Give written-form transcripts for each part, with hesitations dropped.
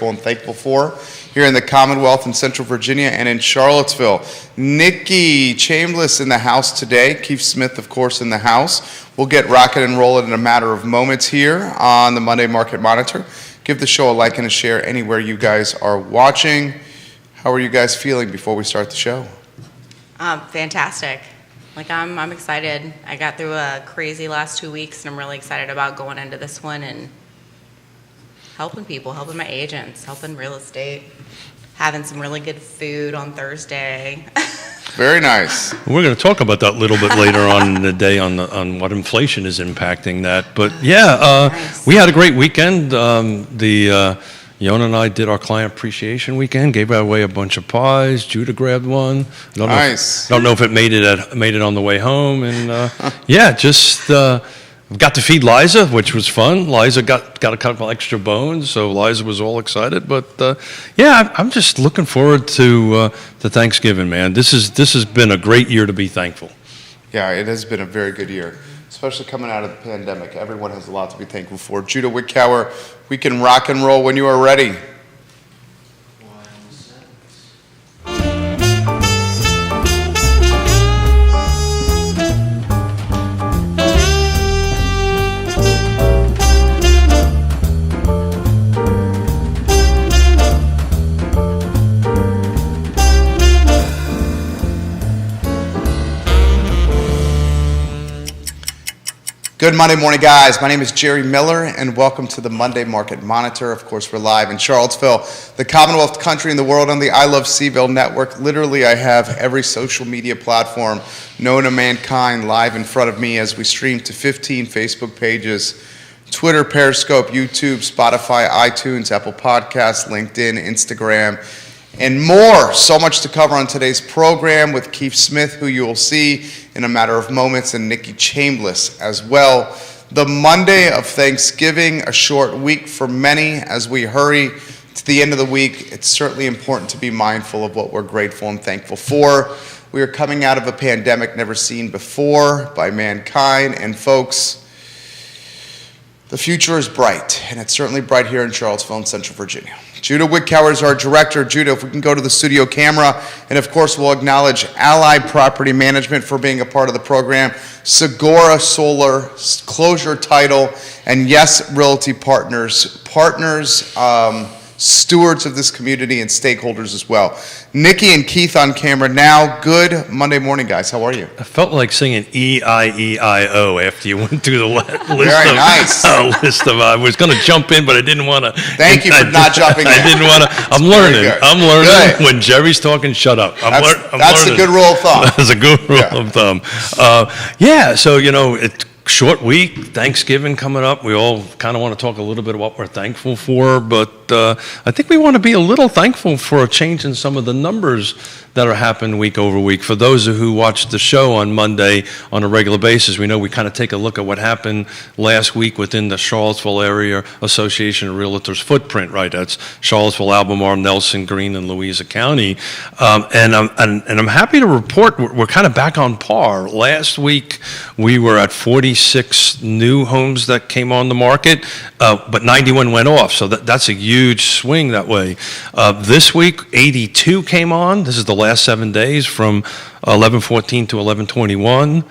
And thankful for here in the Commonwealth in Central Virginia and in Charlottesville. Nikki Chambliss in the house today. Keith Smith, of course, in the house. We'll get rocking and rolling in a matter of moments here on the Monday Market Monitor. Give the show a like and a share anywhere you guys are watching. How are you guys feeling before we start the show? Fantastic. I'm excited. I got through a crazy last 2 weeks, and I'm really excited about going into this one and helping people, helping my agents, helping real estate, having some really good food on Thursday. Very nice. We're going to talk about that a little bit later on in the day on what inflation is impacting that. But yeah, Nice. We had a great weekend. Yona and I did our client appreciation weekend, gave away a bunch of pies. Judah grabbed one. Nice. Don't know if it made it on the way home. And got to feed Liza, which was fun. Liza got a couple extra bones, so Liza was all excited. But I'm just looking forward to Thanksgiving, man. This has been a great year to be thankful. Yeah, it has been a very good year, especially coming out of the pandemic. Everyone has a lot to be thankful for. Judah Wickower, we can rock and roll when you are ready. Good Monday morning, guys. My name is Jerry Miller, and welcome to the Monday Market Monitor. Of course, we're live in Charlottesville, the Commonwealth, country, and the world on the I Love Seville network. Literally, I have every social media platform known to mankind live in front of me as we stream to 15 Facebook pages, Twitter, Periscope, YouTube, Spotify, iTunes, Apple Podcasts, LinkedIn, Instagram, and more. So much to cover on today's program with Keith Smith, who you will see in a matter of moments, and Nikki Chambliss as well. The Monday of Thanksgiving, a short week for many. As we hurry to the end of the week, it's certainly important to be mindful of what we're grateful and thankful for. We are coming out of a pandemic never seen before by mankind, and folks, the future is bright, and it's certainly bright here in Charlottesville and Central Virginia. Judah Wickower is our director. Judah, if we can go to the studio camera, and of course we'll acknowledge Allied Property Management for being a part of the program, Segura Solar, Closure Title, and Yes Realty Partners, stewards of this community and stakeholders as well. Nikki and Keith on camera now. Good Monday morning, guys. How are you? I felt like singing E-I-E-I-O after you went through the list. Very nice. I was going to jump in, but I didn't want to. Thank you for not jumping in. I didn't want to. I'm learning. Good. When Jerry's talking, shut up. That's a good rule of thumb. That's a good rule of thumb. So, it's short week, Thanksgiving coming up. We all kind of want to talk a little bit about what we're thankful for, but I think we want to be a little thankful for a change in some of the numbers that are happening week over week. For those who watch the show on Monday on a regular basis, we know we kind of take a look at what happened last week within the Charlottesville Area Association of Realtors footprint, right? That's Charlottesville, Albemarle, Nelson, Greene, and Louisa County. And I'm happy to report we're kind of back on par. Last week, we were at 46 new homes that came on the market, but 91 went off. So that's a huge swing that way. This week, 82 came on. This is the last 7 days from 11/14 to 11/21,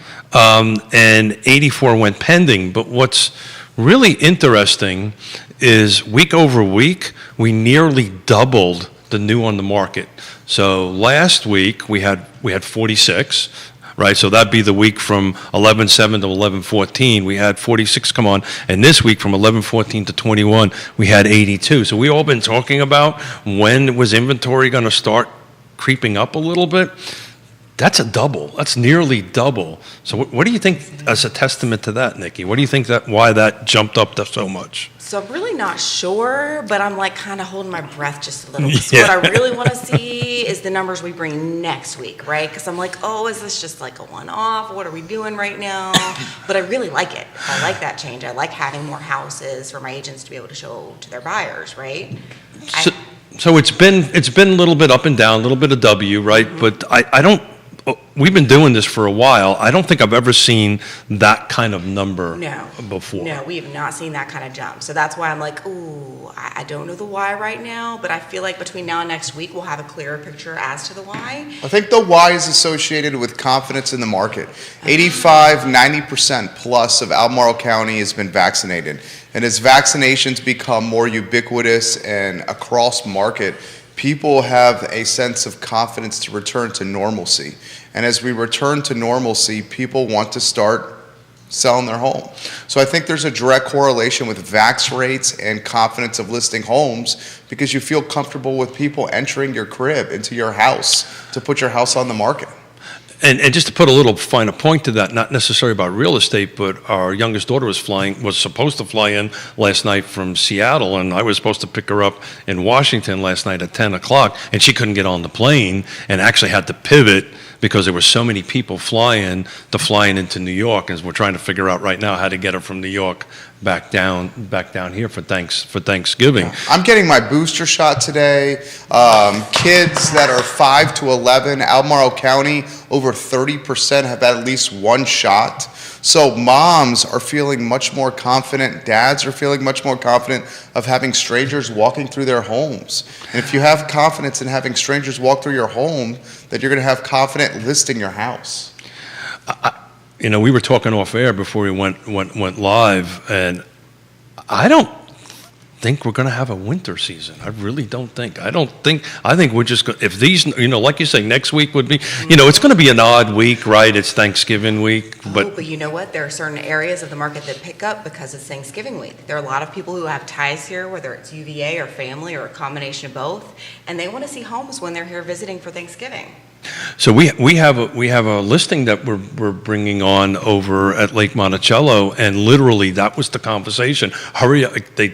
and 84 went pending. But what's really interesting is week over week, we nearly doubled the new on the market. So last week we had 46. Right, so that'd be the week from 11/7 to 11/14. We had 46 come on, and this week from 11/14 to 21, we had 82. So we all been talking about when was inventory going to start creeping up a little bit. That's a double. That's nearly double. So what do you think as a testament to that, Nikki? What do you think why that jumped up so much? So I'm really not sure, but I'm kind of holding my breath just a little bit. So what I really want to see is the numbers we bring next week, right? Because I'm is this just a one-off? What are we doing right now? But I really like it. I like that change. I like having more houses for my agents to be able to show to their buyers, right? So it's been a little bit up and down, a little bit of W, right? Mm-hmm. But we've been doing this for a while. I don't think I've ever seen that kind of number before. No, we have not seen that kind of jump. So that's why I'm like, ooh, I don't know the why right now, but I feel like between now and next week, we'll have a clearer picture as to the why. I think the why is associated with confidence in the market. 85-90% plus of Albemarle County has been vaccinated. And as vaccinations become more ubiquitous and across market, people have a sense of confidence to return to normalcy. And as we return to normalcy, people want to start selling their home. So I think there's a direct correlation with vax rates and confidence of listing homes, because you feel comfortable with people entering your crib, into your house, to put your house on the market. And just to put a little finer point to that, not necessarily about real estate, but our youngest daughter was supposed to fly in last night from Seattle, and I was supposed to pick her up in Washington last night at 10 o'clock, and she couldn't get on the plane and actually had to pivot because there were so many people flying into New York, and we're trying to figure out right now how to get her from New York back down here for Thanksgiving. Yeah. I'm getting my booster shot today. Kids that are 5 to 11, Albemarle County, over 30% have had at least one shot. So moms are feeling much more confident. Dads are feeling much more confident of having strangers walking through their homes. And if you have confidence in having strangers walk through your home, that you're going to have confident listing your house. We were talking off air before we went live, and I don't think we're going to have a winter season. I really don't think. I think we're just going, if these, like you say, next week would be, it's going to be an odd week, right? It's Thanksgiving week. But you know what? There are certain areas of the market that pick up because it's Thanksgiving week. There are a lot of people who have ties here, whether it's UVA or family or a combination of both, and they want to see homes when they're here visiting for Thanksgiving. So we have a listing that we're bringing on over at Lake Monticello, and literally that was the conversation. Hurry up! They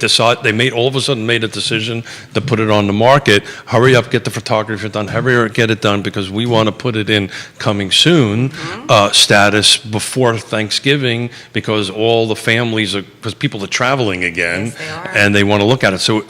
all of a sudden made a decision to put it on the market. Hurry up, get the photography done. Hurry up, get it done, because we want to put it in coming soon status before Thanksgiving, because all the families because people are traveling again, yes, they are. and they want to look at it. So.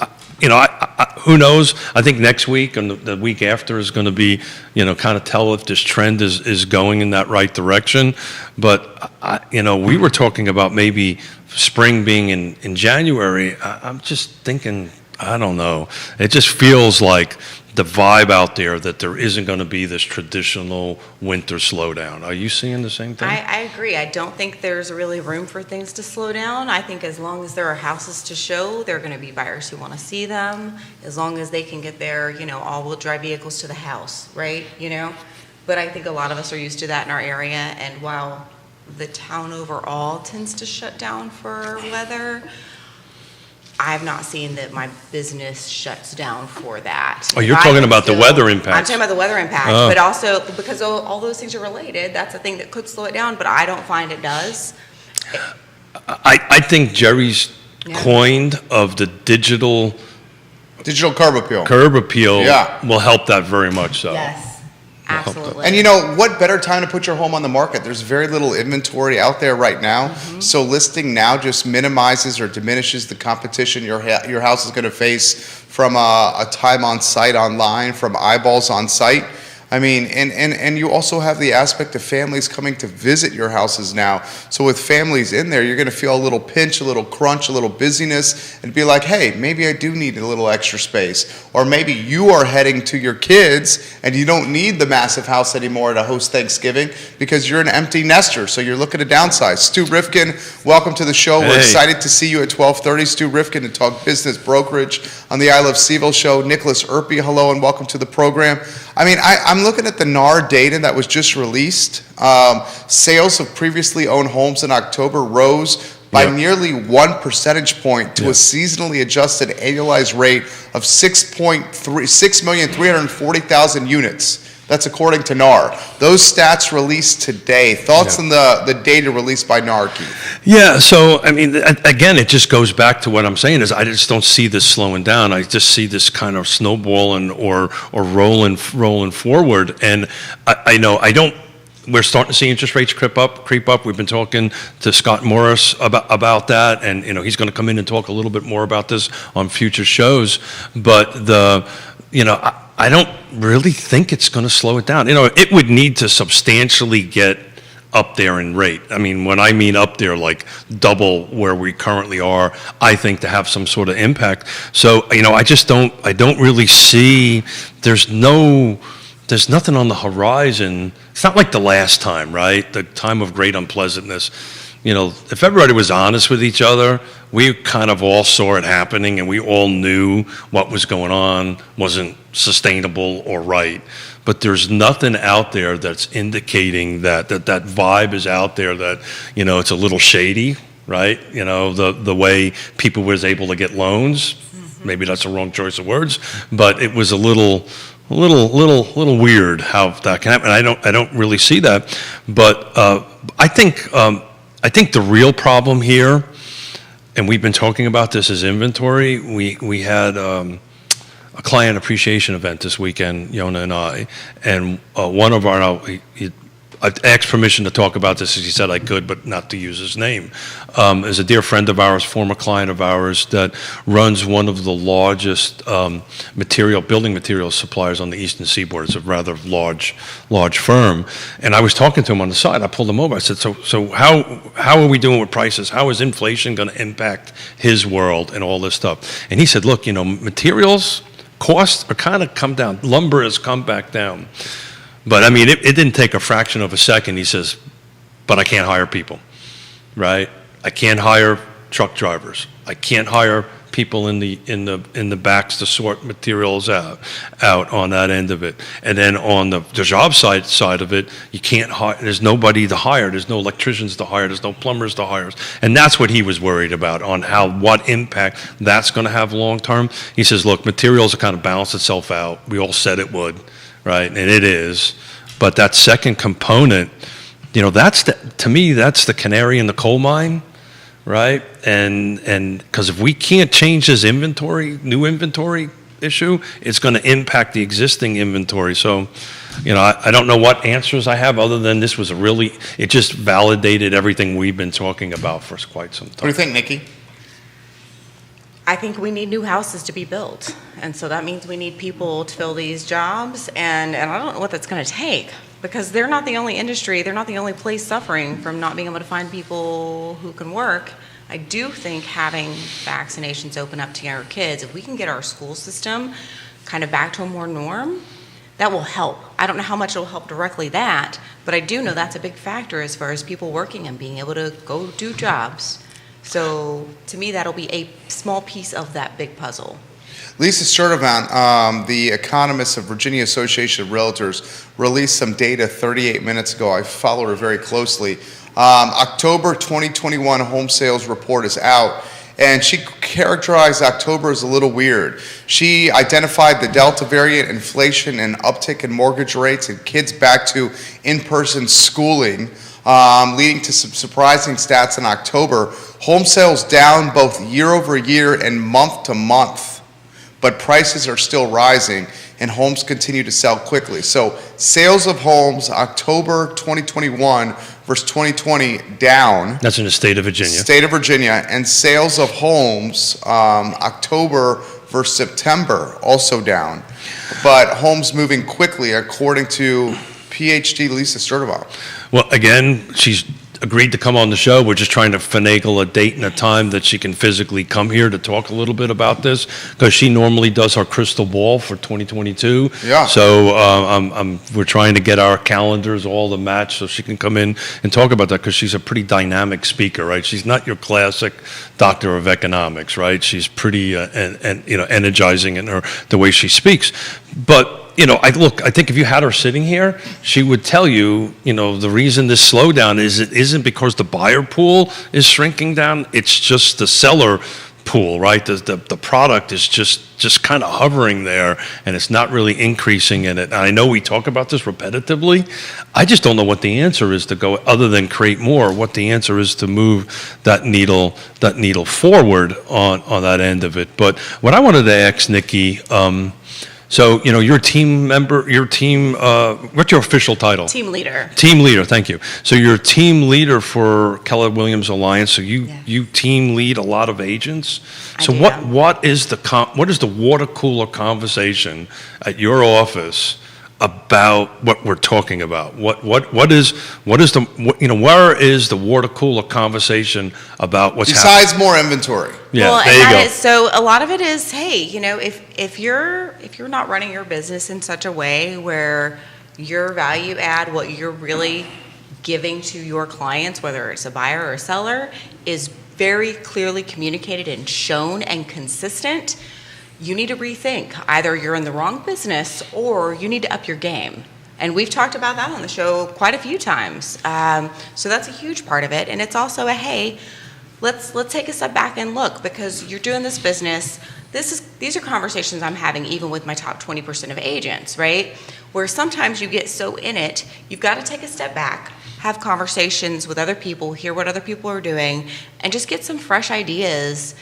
Who knows? I think next week and the week after is going to be, kind of tell if this trend is going in that right direction. But, we were talking about maybe spring being in January. I'm just thinking, I don't know. It just feels like the vibe out there that there isn't going to be this traditional winter slowdown. Are you seeing the same thing? I agree. I don't think there's really room for things to slow down. I think as long as there are houses to show, there are going to be buyers who want to see them, as long as they can get their, all-wheel drive vehicles to the house, right? But I think a lot of us are used to that in our area, and while the town overall tends to shut down for weather, I have not seen that my business shuts down for that. Oh, you're talking about the weather impact. I'm talking about the weather impact, but also because all those things are related, that's a thing that could slow it down, but I don't find it does. I think Jerry's coined of the digital curb appeal. Will help that very much so. Yes. Absolutely. And what better time to put your home on the market? There's very little inventory out there right now. So listing now just minimizes or diminishes the competition your house is going to face from a time on site online, from eyeballs on site. I mean, and you also have the aspect of families coming to visit your houses now. So with families in there, you're going to feel a little pinch, a little crunch, a little busyness, and be like, hey, maybe I do need a little extra space. Or maybe you are heading to your kids and you don't need the massive house anymore to host Thanksgiving because you're an empty nester, so you're looking to downsize. Stu Rifkin, welcome to the show. Hey. We're excited to see you at 12:30. Stu Rifkin to talk business brokerage on the I Love Seville show. Nicholas Erpy, hello and welcome to the program. I mean, I'm looking at the NAR data that was just released. Sales of previously owned homes in October rose by nearly 1 percentage point to a seasonally adjusted annualized rate of 6,340,000 units. That's according to NAR. Those stats released today. Thoughts on the data released by NAR, Keith? Yeah, so, I mean, again, it just goes back to what I'm saying is I just don't see this slowing down. I just see this kind of snowballing or rolling forward. And we're starting to see interest rates creep up. We've been talking to Scott Morris about that, and he's going to come in and talk a little bit more about this on future shows. But I don't really think it's going to slow it down. It would need to substantially get up there in rate. I mean, when I mean up there, like double where we currently are, I think to have some sort of impact. So, I don't really see, there's nothing on the horizon. It's not like the last time, right? The time of great unpleasantness. If everybody was honest with each other, we kind of all saw it happening and we all knew what was going on wasn't sustainable or right. But there's nothing out there that's indicating that vibe is out there, that, it's a little shady, right? The way people was able to get loans, maybe that's the wrong choice of words, but it was a little weird how that can happen. I don't really see that, but I think the real problem here, and we've been talking about this, is inventory. We had a client appreciation event this weekend, Yona and I, and one of our, I asked permission to talk about this, as he said I could, but not to use his name, is a dear friend of ours, former client of ours, that runs one of the largest building materials suppliers on the Eastern Seaboard. It's a rather large firm. And I was talking to him on the side. I pulled him over. I said, so how are we doing with prices? How is inflation going to impact his world and all this stuff? And he said, look, materials costs are kind of come down. Lumber has come back down. But I mean, it didn't take a fraction of a second. He says, but I can't hire people, right? I can't hire truck drivers. I can't hire people in the backs to sort materials out on that end of it. And then on the job side of it, you can't hire. There's nobody to hire. There's no electricians to hire. There's no plumbers to hire. And that's what he was worried about, on what impact that's going to have long term. He says, look, materials will kind of balance itself out. We all said it would. Right, and it is, but that second component, to me, that's the canary in the coal mine, right? And because if we can't change this new inventory issue, it's going to impact the existing inventory. So, I don't know what answers I have other than this was it just validated everything we've been talking about for quite some time. What do you think, Nikki? I think we need new houses to be built. And so that means we need people to fill these jobs. And I don't know what that's going to take, because they're not the only industry. They're not the only place suffering from not being able to find people who can work. I do think having vaccinations open up to our kids, if we can get our school system kind of back to a more norm, that will help. I don't know how much it will help directly that, but I do know that's a big factor as far as people working and being able to go do jobs. So to me, that'll be a small piece of that big puzzle. Lisa Sturdivant, the economist of Virginia Association of Realtors, released some data 38 minutes ago. I follow her very closely. October 2021 home sales report is out, and she characterized October as a little weird. She identified the Delta variant, inflation, and uptick in mortgage rates, and kids back to in-person schooling, leading to some surprising stats in October. Home sales down both year over year and month to month, but prices are still rising and homes continue to sell quickly. So sales of homes October 2021 versus 2020 down. That's in the state of Virginia. State of Virginia. And sales of homes October versus September also down. But homes moving quickly according to PhD Lisa Sturdivant. Well, again, she's agreed to come on the show. We're just trying to finagle a date and a time that she can physically come here to talk a little bit about this, because she normally does her crystal ball for 2022. Yeah. So we're trying to get our calendars all to match so she can come in and talk about that, because she's a pretty dynamic speaker, right? She's not your classic doctor of economics, right? She's pretty energizing in the way she speaks. But I think if you had her sitting here, she would tell you, the reason this slowdown isn't because the buyer pool is shrinking down. It's just the seller pool, right? The product is just kind of hovering there, and it's not really increasing in it. And I know we talk about this repetitively. I just don't know what the answer is to go, other than create more, what the answer is to move that needle forward on that end of it. But what I wanted to ask Nikki, So, your team member, what's your official title? Team leader. Team leader, thank you. So you're team leader for Keller Williams Alliance. So you team lead a lot of agents. So what is the water cooler conversation at your office about what we're talking about? Where is the water cooler conversation about what's happening? Besides more inventory. Yeah, Well, there you go. So a lot of it is, hey, if you're not running your business in such a way where your value add, what you're really giving to your clients, whether it's a buyer or a seller, is very clearly communicated and shown and consistent, you need to rethink. Either you're in the wrong business or you need to up your game. And we've talked about that on the show quite a few times. So that's a huge part of it. And it's also hey, let's take a step back and look, because you're doing this business. These are conversations I'm having even with my top 20% of agents, right? Where sometimes you get so in it, you've got to take a step back, have conversations with other people, hear what other people are doing, and just get some fresh ideas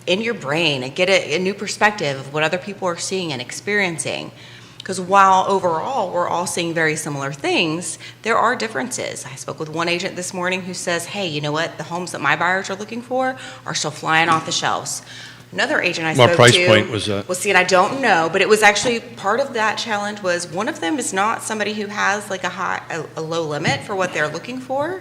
in your brain and get a new perspective of what other people are seeing and experiencing. Because while overall we're all seeing very similar things, there are differences. I spoke with one agent this morning who says, hey, you know what? The homes that my buyers are looking for are still flying off the shelves. Another agent I spoke to... What price point was that? Well, see, and I don't know, but it was actually part of that challenge was one of them is not somebody who has like a low limit for what they're looking for.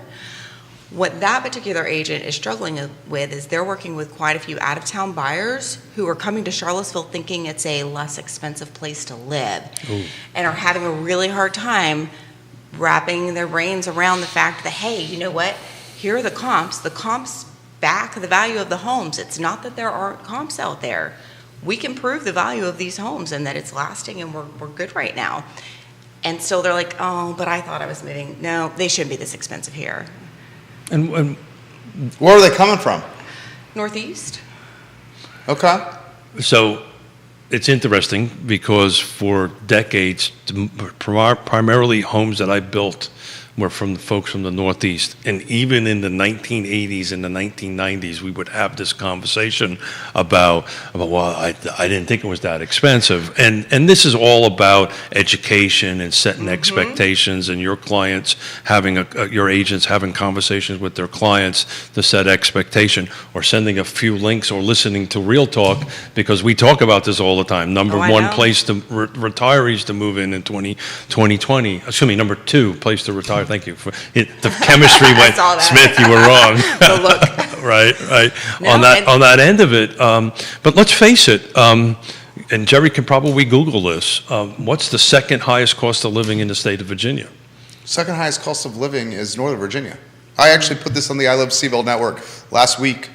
What that particular agent is struggling with is they're working with quite a few out-of-town buyers who are coming to Charlottesville thinking it's a less expensive place to live. Ooh. And are having a really hard time wrapping their brains around the fact that, hey, you know what? Here are the comps. The comps back the value of the homes. It's not that there aren't comps out there. We can prove the value of these homes and that it's lasting and we're good right now. And so they're like, oh, but I thought I was moving. No, they shouldn't be this expensive here. And where are they coming from? Northeast. Okay. So it's interesting because for decades, primarily homes that I built were from the folks from the Northeast. And even in the 1980s and the 1990s, we would have this conversation about well, I didn't think it was that expensive. And this is all about education and setting expectations, and your clients having your agents having conversations with their clients to set expectation, or sending a few links or listening to Real Talk, because we talk about this all the time. Number one place to retirees to move in 2020. Excuse me, number two place to retire. Thank you for it. The chemistry went. Smith, you were wrong. The look. right. No, on that end of it. But let's face it. And Jerry can probably Google this. What's the second highest cost of living in the state of Virginia? Second highest cost of living is Northern Virginia. I actually put this on the I Love Seville network last week.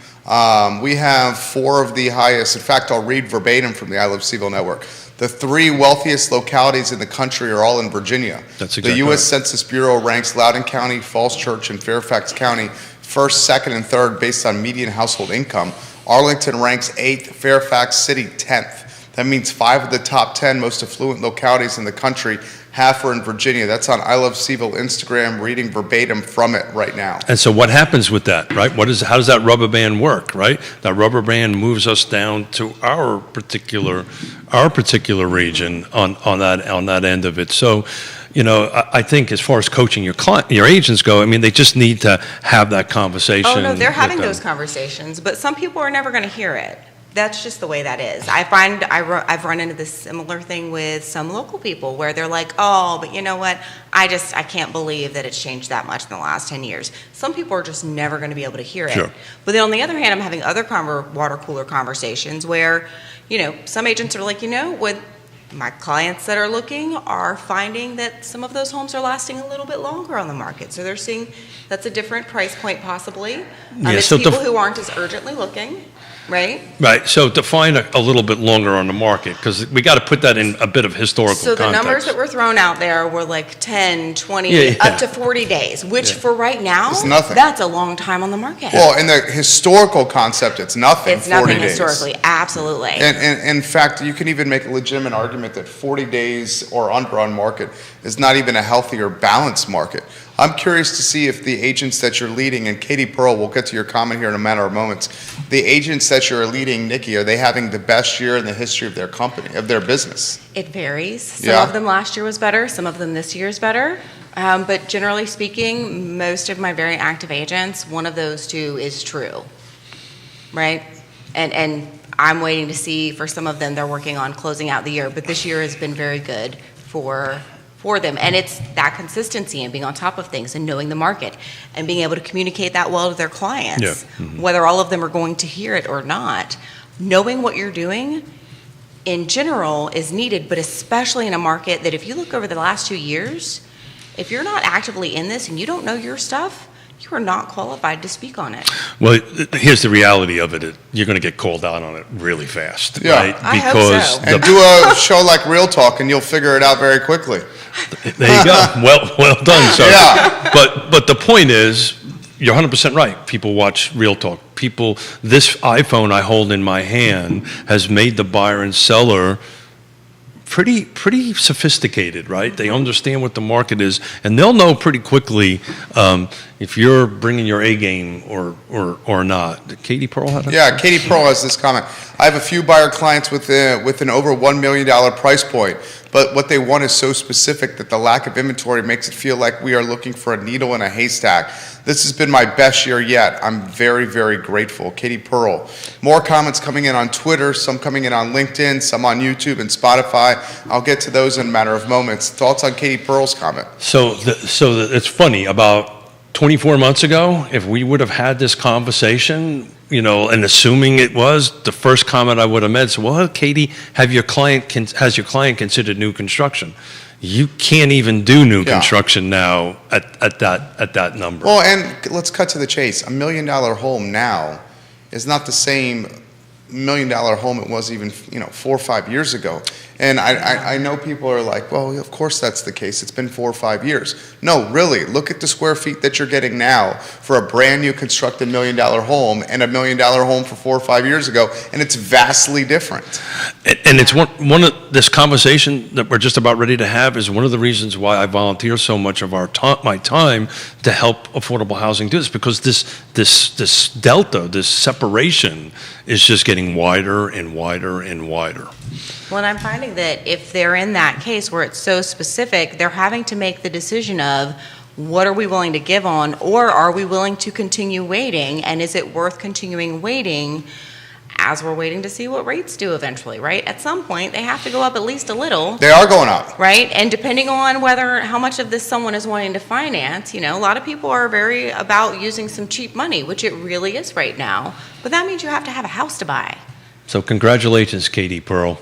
We have 4 of the highest. In fact, I'll read verbatim from the I Love Seville network. The 3 wealthiest localities in the country are all in Virginia. That's exactly the U.S. right. Census Bureau ranks Loudoun County, Falls Church, and Fairfax County first, second, and third based on median household income. Arlington ranks 8th, Fairfax City 10th. That means 5 of the top 10 most affluent localities in the country, half are in Virginia. That's on I Love Seville Instagram, reading verbatim from it right now. And so what happens with that, right? How does that rubber band work, right? That rubber band moves us down to our particular region on that end of it. So, I think as far as coaching your agents go, I mean, they just need to have that conversation. Oh, no, they're having those conversations, but some people are never going to hear it. That's just the way that is. I find I've run into this similar thing with some local people where they're like, oh, but you know what? I can't believe that it's changed that much in the last 10 years. Some people are just never going to be able to hear it. Sure. But then on the other hand, I'm having other water cooler conversations where, some agents are like, what my clients that are looking are finding that some of those homes are lasting a little bit longer on the market. So they're seeing that's a different price point possibly. It's so people who aren't as urgently looking. Right? Right. So define a little bit longer on the market, because we got to put that in a bit of historical context. So the numbers that were thrown out there were like 10, 20, up to 40 days, which for right now, it's nothing. That's a long time on the market. Well, in the historical concept, it's nothing. It's nothing 40 days. historically, absolutely. And in fact, you can even make a legitimate argument that 40 days or under on market is not even a healthy or balanced market. I'm curious to see if the agents that you're leading, and Katie Pearl, we'll get to your comment here in a matter of moments, the agents that you're leading, Nikki, are they having the best year in the history of their company, of their business? It varies. Some Yeah. of them last year was better, some of them this year is better. But generally speaking, most of my very active agents, one of those two is true, right? And I'm waiting to see, for some of them, they're working on closing out the year, but this year has been very good for them. And it's that consistency and being on top of things and knowing the market and being able to communicate that well to their clients, Yeah. Mm-hmm. whether all of them are going to hear it or not. Knowing what you're doing in general is needed, but especially in a market that, if you look over the last 2 years, if you're not actively in this and you don't know your stuff, you are not qualified to speak on it. Well, here's the reality of it. You're going to get called out on it really fast, Yeah. right? I hope so. And do a show like Real Talk, and you'll figure it out very quickly. There you go. Well done. So, Yeah. but the point is, you're 100% right. People watch Real Talk. This iPhone I hold in my hand has made the buyer and seller pretty sophisticated, right? They understand what the market is, and they'll know pretty quickly if you're bringing your A game or not. Did Katie Pearl had a Yeah, Katie Pearl has this comment. I have a few buyer clients with an over $1 million price point, but what they want is so specific that the lack of inventory makes it feel like we are looking for a needle in a haystack. This has been my best year yet. I'm very, very grateful. Katie Pearl. More comments coming in on Twitter, some coming in on LinkedIn, some on YouTube and Spotify. I'll get to those in a matter of moments. Thoughts on Katie Pearl's comment? So it's funny, about 24 months ago, if we would have had this conversation, and assuming it was, the first comment I would have made is, well, Katie, has your client considered new construction? You can't even do new construction now at that number. Well, and let's cut to the chase. $1 million home now is not the same $1 million home it was even 4 or 5 years ago. And I know people are like, well, of course that's the case. It's been 4 or 5 years. No, really, look at the square feet that you're getting now for a brand new constructed $1 million home and a $1 million home for 4 or 5 years ago, and it's vastly different. And it's one of this conversation that we're just about ready to have is one of the reasons why I volunteer so much of my time to help affordable housing do this, because this delta, this separation is just getting wider and wider and wider. Well, and I'm finding that if they're in that case where it's so specific, they're having to make the decision of, what are we willing to give on, or are we willing to continue waiting? And is it worth continuing waiting as we're waiting to see what rates do eventually, right? At some point, they have to go up at least a little. They are going up. Right? And depending on how much of this someone is wanting to finance, a lot of people are very about using some cheap money, which it really is right now. But that means you have to have a house to buy. So congratulations, Katie Pearl.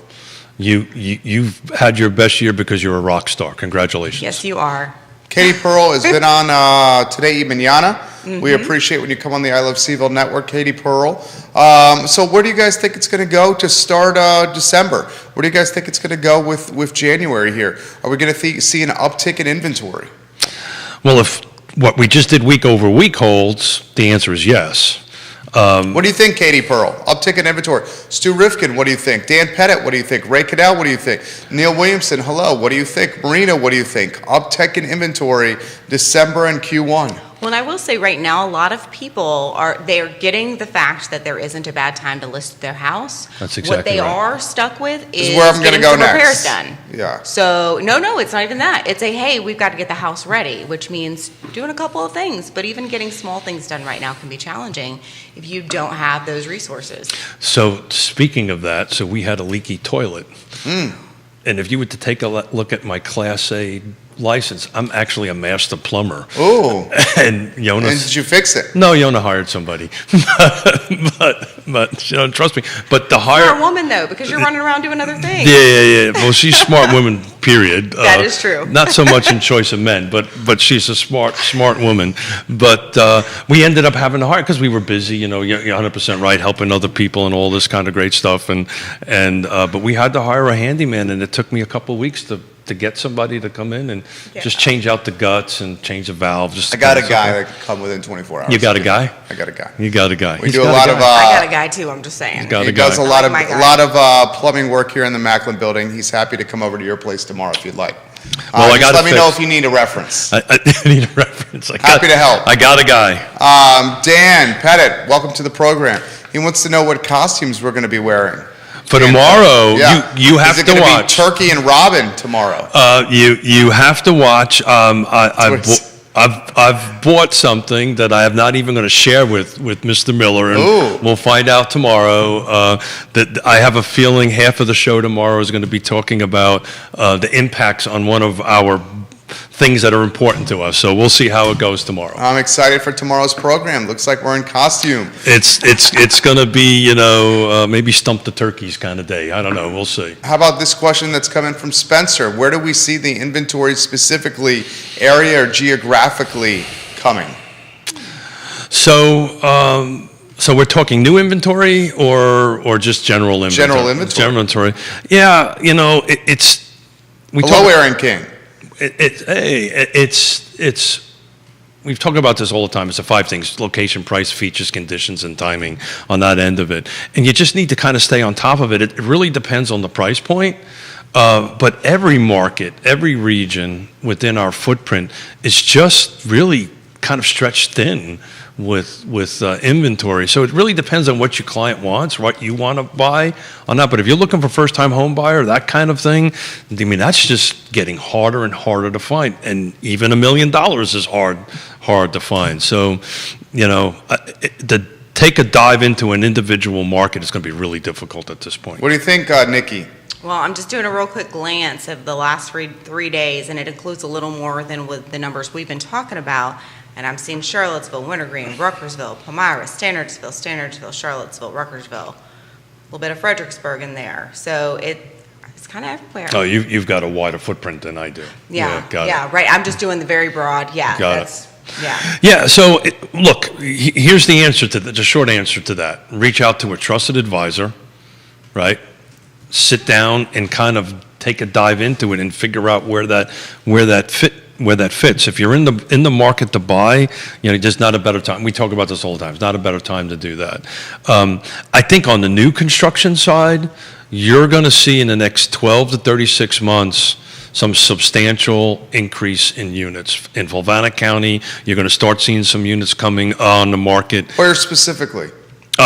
You've had your best year because you're a rock star. Congratulations. Yes, you are. Katie Pearl has been on Today y Mañana. We appreciate when you come on the I Love Seville Network, Katie Pearl. So where do you guys think it's going to go to start December? Where do you guys think it's going to go with January here? Are we going to see an uptick in inventory? Well, if what we just did week over week holds, the answer is yes. What do you think, Katie Pearl? Uptick in inventory. Stu Rifkin, what do you think? Dan Pettit, what do you think? Ray Cadell, what do you think? Neil Williamson, hello, what do you think? Marina, what do you think? Uptick in inventory, December and Q1. Well, and I will say right now, a lot of people they're getting the fact that there isn't a bad time to list their house. That's exactly What they right. are stuck with is where I'm gonna getting go some repairs next. done. Yeah. So, no, it's not even that. It's hey, we've got to get the house ready, which means doing a couple of things. But even getting small things done right now can be challenging if you don't have those resources. So speaking of that, so we had a leaky toilet. And if you were to take a look at my Class A license, I'm actually a master plumber. Ooh. And Jonas. And did you fix it? No, Yona hired somebody. but trust me. But the You're a hire. woman, though, because you're running around doing other things. Yeah. Well, she's a smart woman, period. That is true. Not so much in choice of men, but she's a smart woman. But we ended up having to hire because we were busy. You're 100% right, helping other people and all this kind of great stuff. But we had to hire a handyman, and it took me a couple of weeks to get somebody to come in and just change out the guts and change the valve. I got a guy that can come within 24 hours. You got a guy? I got a guy. You got a guy. We do a lot of. I got a guy, too, I'm just saying. got He a guy. does a I like my guy. lot of plumbing work here in the Macklin building. He's happy to come over to your place tomorrow if you'd like. Well, I just got let me know if you need a reference. I need a reference. Happy to help. I got a guy. Dan Pettit, welcome to the program. He wants to know what costumes we're going to be wearing. For tomorrow, Yeah. you have Is it to going to be watch. Turkey and Robin tomorrow? You have to watch. I've bought something that I am not even going to share with Mr. Miller, and Ooh. we'll find out tomorrow. That I have a feeling half of the show tomorrow is going to be talking about the impacts on one of our things that are important to us. So we'll see how it goes tomorrow. I'm excited for tomorrow's program. Looks like we're in costume. It's going to be, maybe stump the turkeys kind of day. I don't know. We'll see. How about this question that's coming from Spencer? Where do we see the inventory specifically, area or geographically coming? So we're talking new inventory or just general inventory? General inventory. General inventory. Yeah, Hello, Aaron King. We've talked about this all the time. It's the 5 things: location, price, features, conditions, and timing on that end of it. And you just need to kind of stay on top of it. It really depends on the price point. But every market, every region within our footprint is just really kind of stretched thin with inventory. So it really depends on what your client wants, what you want to buy on that. But if you're looking for first-time home buyer, that kind of thing, I mean, that's just getting harder and harder to find. And even $1 million is hard to find. So, to take a dive into an individual market is going to be really difficult at this point. What do you think, Nikki? Well, I'm just doing a real quick glance of the last three days, and it includes a little more than with the numbers we've been talking about. And I'm seeing Charlottesville, Wintergreen, Ruckersville, Palmyra, Standardsville, Charlottesville, Ruckersville, a little bit of Fredericksburg in there. So it's kind of everywhere. Oh, you've got a wider footprint than I do. Got it. Right. I'm just doing the very broad. Yeah. Got it. Yeah. Yeah, so look, here's the answer to the short answer to that. Reach out to a trusted advisor, right? Sit down and kind of take a dive into it and figure out where that fits. If you're in the market to buy, there's not a better time. We talk about this all the time. It's not a better time to do that. I think on the new construction side, you're going to see in the next 12 to 36 months some substantial increase in units. In Fulvana County, you're going to start seeing some units coming on the market. Where specifically?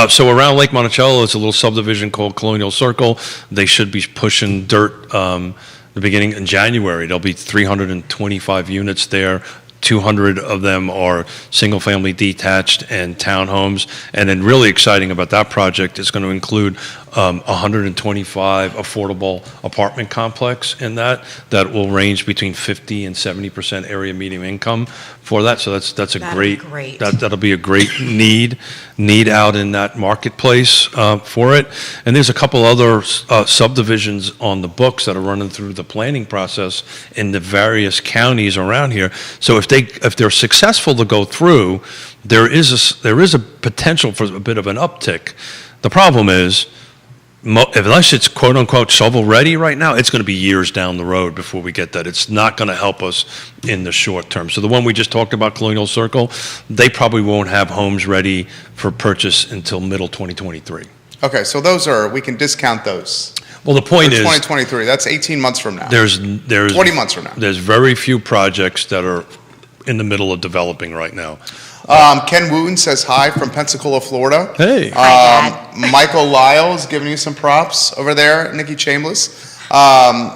So around Lake Monticello, it's a little subdivision called Colonial Circle. They should be pushing dirt the beginning in January. There'll be 325 units there. 200 of them are single-family detached and townhomes. And then really exciting about that project is going to include 125 affordable apartment complex in that will range between 50 and 70% area median income for that. So that's a great. That'll be a great need out in that marketplace for it. And there's a couple other subdivisions on the books that are running through the planning process in the various counties around here. So if they're successful to go through, there is a potential for a bit of an uptick. The problem is, unless it's quote unquote shovel ready right now, it's going to be years down the road before we get that. It's not going to help us in the short term. So the one we just talked about, Colonial Circle, they probably won't have homes ready for purchase until middle 2023. Okay, so we can discount those. Well, the point is 2023. That's 18 months from now. There's 20 months from now. There's very few projects that are in the middle of developing right now. Ken Wooten says hi from Pensacola, Florida. Hey. Hi, Dad. Michael Lyle is giving you some props over there, Nikki Chambliss.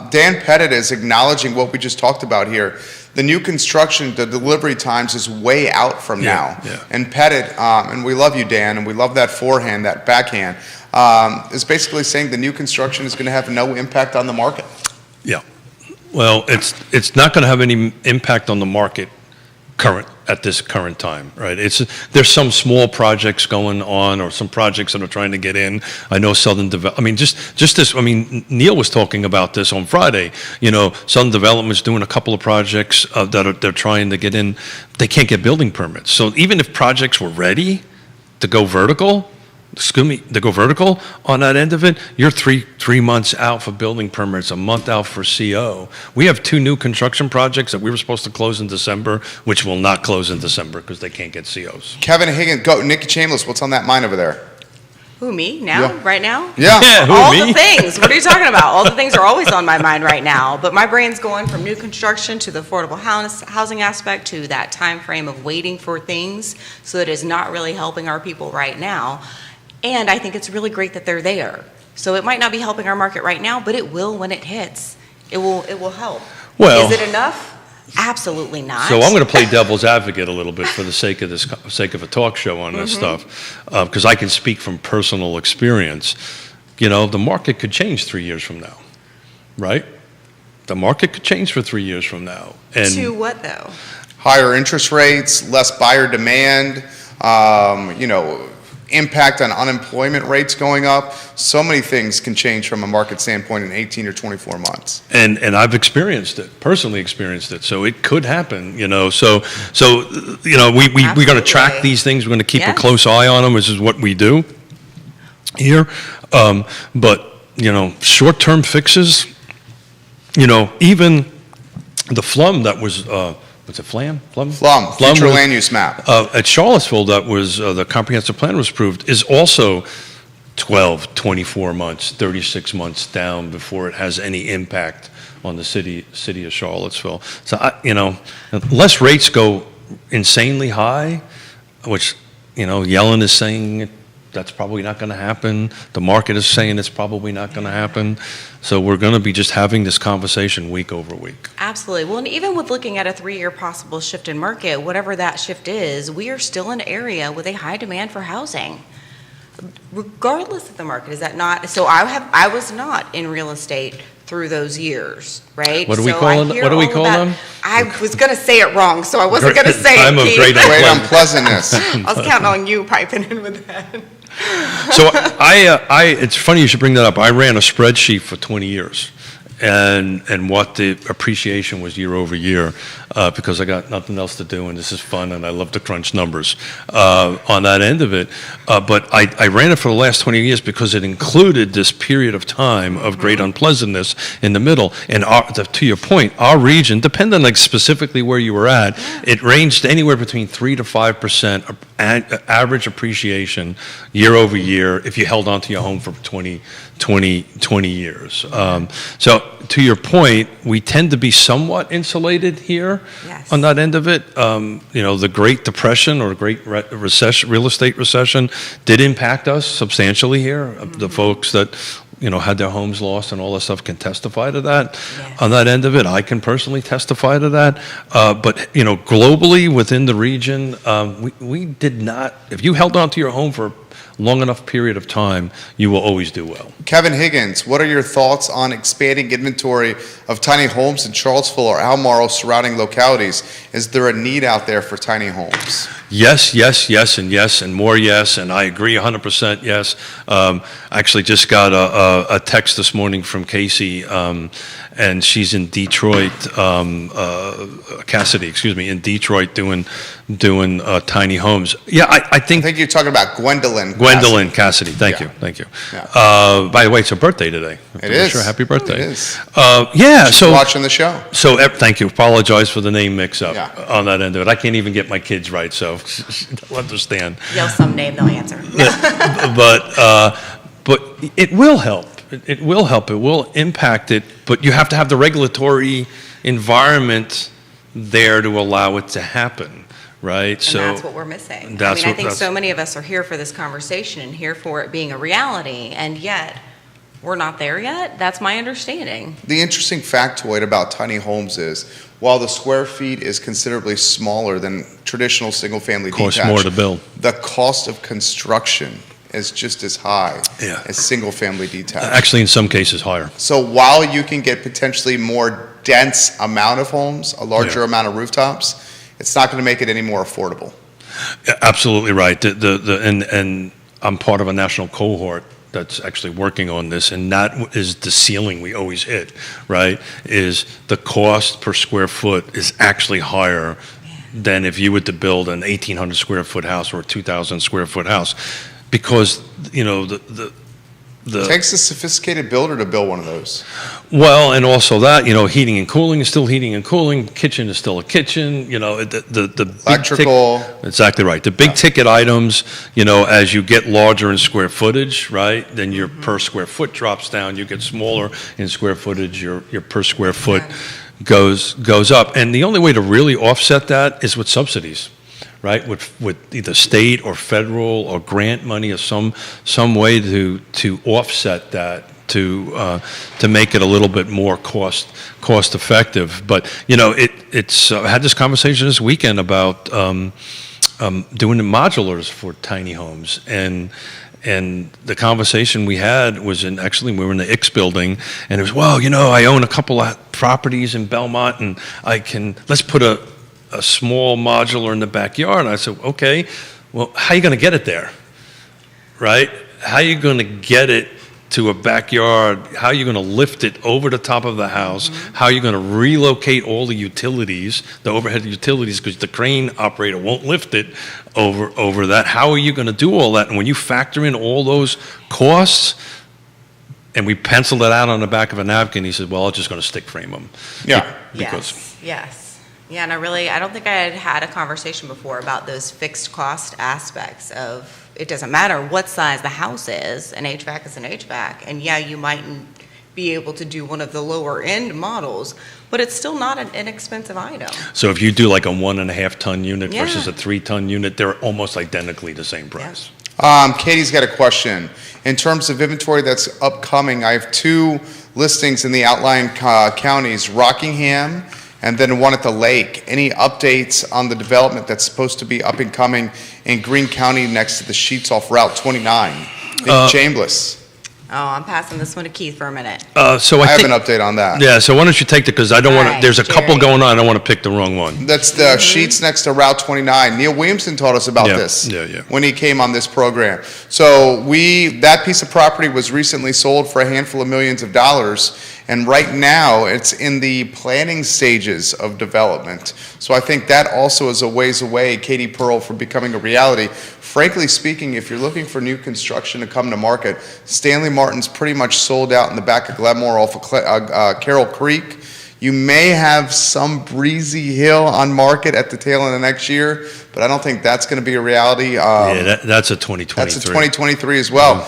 Dan Pettit is acknowledging what we just talked about here. The new construction, the delivery times is way out from now. Yeah. And Pettit, and we love you, Dan, and we love that forehand, that backhand, is basically saying the new construction is going to have no impact on the market. Yeah. Well, it's not going to have any impact on the market at this current time, right? There's some small projects going on, or some projects that are trying to get in. I know Southern Development. I mean, just this. I mean, Neil was talking about this on Friday. Southern Development's doing a couple of projects they're trying to get in. They can't get building permits. So even if projects were ready to go vertical, on that end of it, you're three months out for building permits, a month out for CO. We have 2 new construction projects that we were supposed to close in December, which will not close in December because they can't get COs. Kevin Higgins, Nikki Chambliss, what's on that mine over there? Who, me? Now? Yeah. Right now? Yeah. Yeah, who, All me? the things. What are you talking about? All the things are always on my mind right now. But my brain's going from new construction to the affordable housing aspect to that time frame of waiting for things. So it is not really helping our people right now. And I think it's really great that they're there. So it might not be helping our market right now, but it will when it hits. It will help. Well, is it enough? Absolutely not. So I'm going to play devil's advocate a little bit for the sake of a talk show on this stuff, because I can speak from personal experience. You know, the market could change 3 years from now, right? The market could change for 3 years from now. And to what though? Higher interest rates, less buyer demand, impact on unemployment rates going up. So many things can change from a market standpoint in 18 or 24 months. And I've experienced it, personally experienced it. So it could happen, you know. So we're going to track Absolutely. these things. We're going to keep a Yes. close eye on them, which is what we do here. But short-term fixes, even the FLUM that was. What's it, FLAM? FLUM, Future was- Land Use Map. At Charlottesville, that was, the comprehensive plan was approved, is also 12, 24 months, 36 months down before it has any impact on the city of Charlottesville. So, unless rates go insanely high, which, Yellen is saying that's probably not going to happen. The market is saying it's probably not going to happen. So we're going to be just having this conversation week over week. Absolutely. Well, and even with looking at a 3-year possible shift in market, whatever that shift is, we are still an area with a high demand for housing. Regardless of the market, is that not? So I was not in real estate through those years, right? What do we So call I them? hear What do we all call about- them? I was going to say it wrong, so I wasn't going to say Time it. of Keith. great Great unpleasantness. I was counting on you piping in with that. So it's funny you should bring that up. I ran a spreadsheet for 20 years, and what the appreciation was year over year, because I got nothing else to do, and this is fun, and I love to crunch numbers on that end of it. But I ran it for the last 20 years because it included this period of time of great unpleasantness in the middle. And to your point, our region, depending on specifically where you were at, it ranged anywhere between 3 to 5% average appreciation year over year if you held onto your home for 20 years. So to your point, we tend to be somewhat insulated here Yes. on that end of it. The Great Depression or Great Recession, real estate recession did impact us substantially here. The folks that had their homes lost and all that stuff can testify to that. Yes. On that end of it, I can personally testify to that. But globally within the region, we did not. If you held on to your home for a long enough period of time, you will always do well. Kevin Higgins, what are your thoughts on expanding inventory of tiny homes in Charlottesville or Albemarle surrounding localities? Is there a need out there for tiny homes? Yes, and more yes, and I agree 100% yes. Actually just got a text this morning from Casey, and she's in Detroit, Cassidy, in Detroit doing tiny homes. Yeah, I think I think you're talking about Gwendolyn. Gwendolyn Cassidy. Thank Yeah. you. Yeah. By the way, it's her birthday today. It is. Sure, happy birthday. It is. Yeah, She's so watching the show. thank you. Apologize for the name mix-up Yeah. on that end of it. I can't even get my kids right, so they'll understand. Yell some name, they'll answer. But it will help. It will help. It will impact it. But you have to have the regulatory environment there to allow it to happen, right? And that's what we're missing. That's I what- think that's- so many of us are here for this conversation and here for it being a reality, and yet we're not there yet. That's my understanding. The interesting factoid about tiny homes is, while the square feet is considerably smaller than traditional single-family detached, Costs more to build. the cost of construction is just as high Yeah. as single-family detached. Actually, in some cases, higher. So while you can get potentially more dense amount of homes, a larger Yeah. amount of rooftops, it's not going to make it any more affordable. Yeah, absolutely right. And I'm part of a national cohort that's actually working on this, and that is the ceiling we always hit, right? Is the cost per square foot is actually higher than if you were to build an 1,800 square foot house or a 2,000 square foot house, because It takes a sophisticated builder to build one of those. Well, and also that, heating and cooling is still heating and cooling. Kitchen is still a kitchen. The Electrical. Exactly right. The big ticket items, as you get larger in square footage, right, then your per square foot drops down. You get smaller in square footage, your per square foot goes up. And the only way to really offset that is with subsidies. Right, with either state or federal or grant money or some way to offset that to make it a little bit more cost effective. But it's I had this conversation this weekend about doing the modulars for tiny homes and the conversation we had was we were in the Ix building, and it was, I own a couple of properties in Belmont, and let's put a small modular in the backyard. And I said, okay, well, how are you going to get it there, right? How are you going to get it to a backyard? How are you going to lift it over the top of the house? How are you going to relocate all the utilities, the overhead utilities, because the crane operator won't lift it over that? How are you going to do all that? And when you factor in all those costs, and we penciled it out on the back of a napkin, he said, well, I'm just going to stick frame them. Yeah. Yes. Yeah, and I don't think I had a conversation before about those fixed cost aspects of, it doesn't matter what size the house is, an HVAC is an HVAC, and yeah, you mightn't be able to do one of the lower end models, but it's still not an inexpensive item. So if you do like a 1.5 ton unit versus a 3 ton unit, they're almost identically the same price. Katie's got a question. In terms of inventory that's upcoming, I have 2 listings in the outlying counties, Rockingham and then one at the lake. Any updates on the development that's supposed to be up and coming in Greene County next to the sheets off Route 29? Chambliss. Oh, I'm passing this one to Keith for a minute. So I have an update on that. Yeah, so why don't you take it, because I don't want to, Right, there's a couple Jerry. going on, I don't want to pick the wrong one. That's the sheets next to Route 29. Neil Williamson taught us about this when he came on this program. So that piece of property was recently sold for a handful of millions of dollars, and right now it's in the planning stages of development. So I think that also is a ways away, Katie Pearl, from becoming a reality. Frankly speaking, if you're looking for new construction to come to market, Stanley Martin's pretty much sold out in the back of Glenmore off of Carroll Creek. You may have some Breezy Hill on market at the tail end of next year, but I don't think that's going to be a reality. That's a 2023. That's a 2023 as well.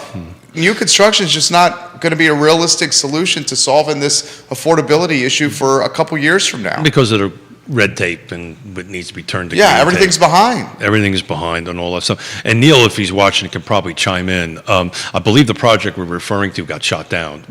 New construction is just not going to be a realistic solution to solving this affordability issue for a couple years from now. Because of the red tape and what needs to be turned to Yeah, green everything's tape. behind. Everything's behind on all that stuff. And Neil, if he's watching, can probably chime in. I believe the project we're referring to got shot down,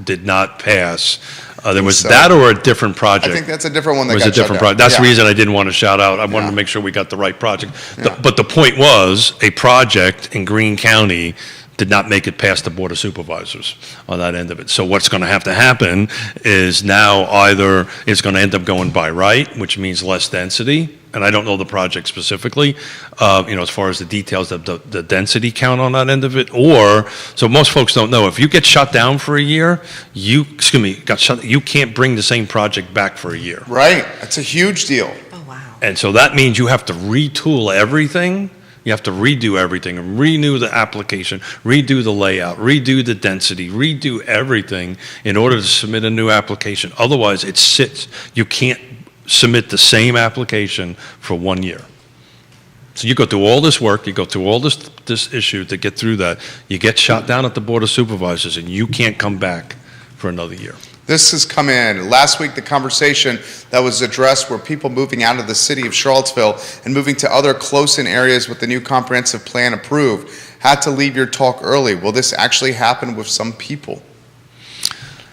did not pass. There was so. that or a different project. I think that's a different one that was got a different shut down. project. That's the Yeah. reason I didn't want to shout out. I wanted Yeah. to make sure we got the right project. Yeah. But the point was, a project in Greene County did not make it past the Board of Supervisors on that end of it. So what's going to have to happen is now either it's going to end up going by right, which means less density, and I don't know the project specifically, as far as the details of the density count on that end of it, or, so most folks don't know, if you get shut down for a year, you can't bring the same project back for a year. Right. That's a huge deal. Oh, wow. And so that means you have to retool everything. You have to redo everything and renew the application, redo the layout, redo the density, redo everything in order to submit a new application. Otherwise, it sits. You can't submit the same application for 1 year. So you go through all this work, you go through all this issue to get through that. You get shot down at the Board of Supervisors, and you can't come back for another year. This has come in. Last week, the conversation that was addressed were people moving out of the city of Charlottesville and moving to other close-in areas with the new comprehensive plan approved. Had to leave your talk early. Will this actually happen with some people?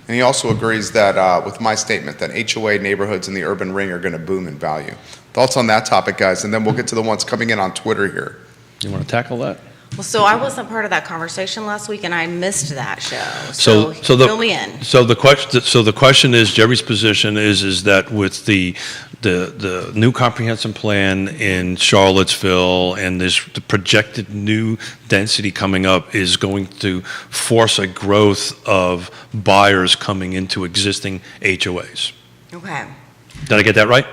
And he also agrees that with my statement that HOA neighborhoods in the urban ring are going to boom in value. Thoughts on that topic, guys? And then we'll get to the ones coming in on Twitter here. You want to tackle that? Well, so I wasn't part of that conversation last week, and I missed that show. So Fill me in. So the question is, Jerry's position is that with the new comprehensive plan in Charlottesville and the projected new density coming up is going to force a growth of buyers coming into existing HOAs. Okay. Did I get that right?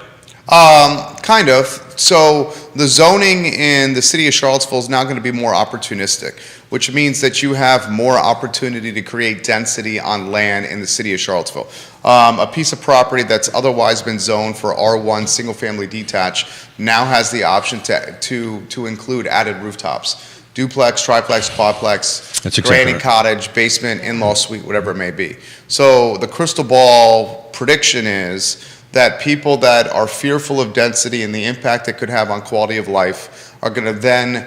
Kind of. So the zoning in the city of Charlottesville is now going to be more opportunistic. which means that you have more opportunity to create density on land in the city of Charlottesville. A piece of property that's otherwise been zoned for R1 single-family detached now has the option to include added rooftops. Duplex, triplex, quadplex, That's exactly granny right. cottage, basement, in-law suite, whatever it may be. So the crystal ball prediction is that people that are fearful of density and the impact it could have on quality of life are going to then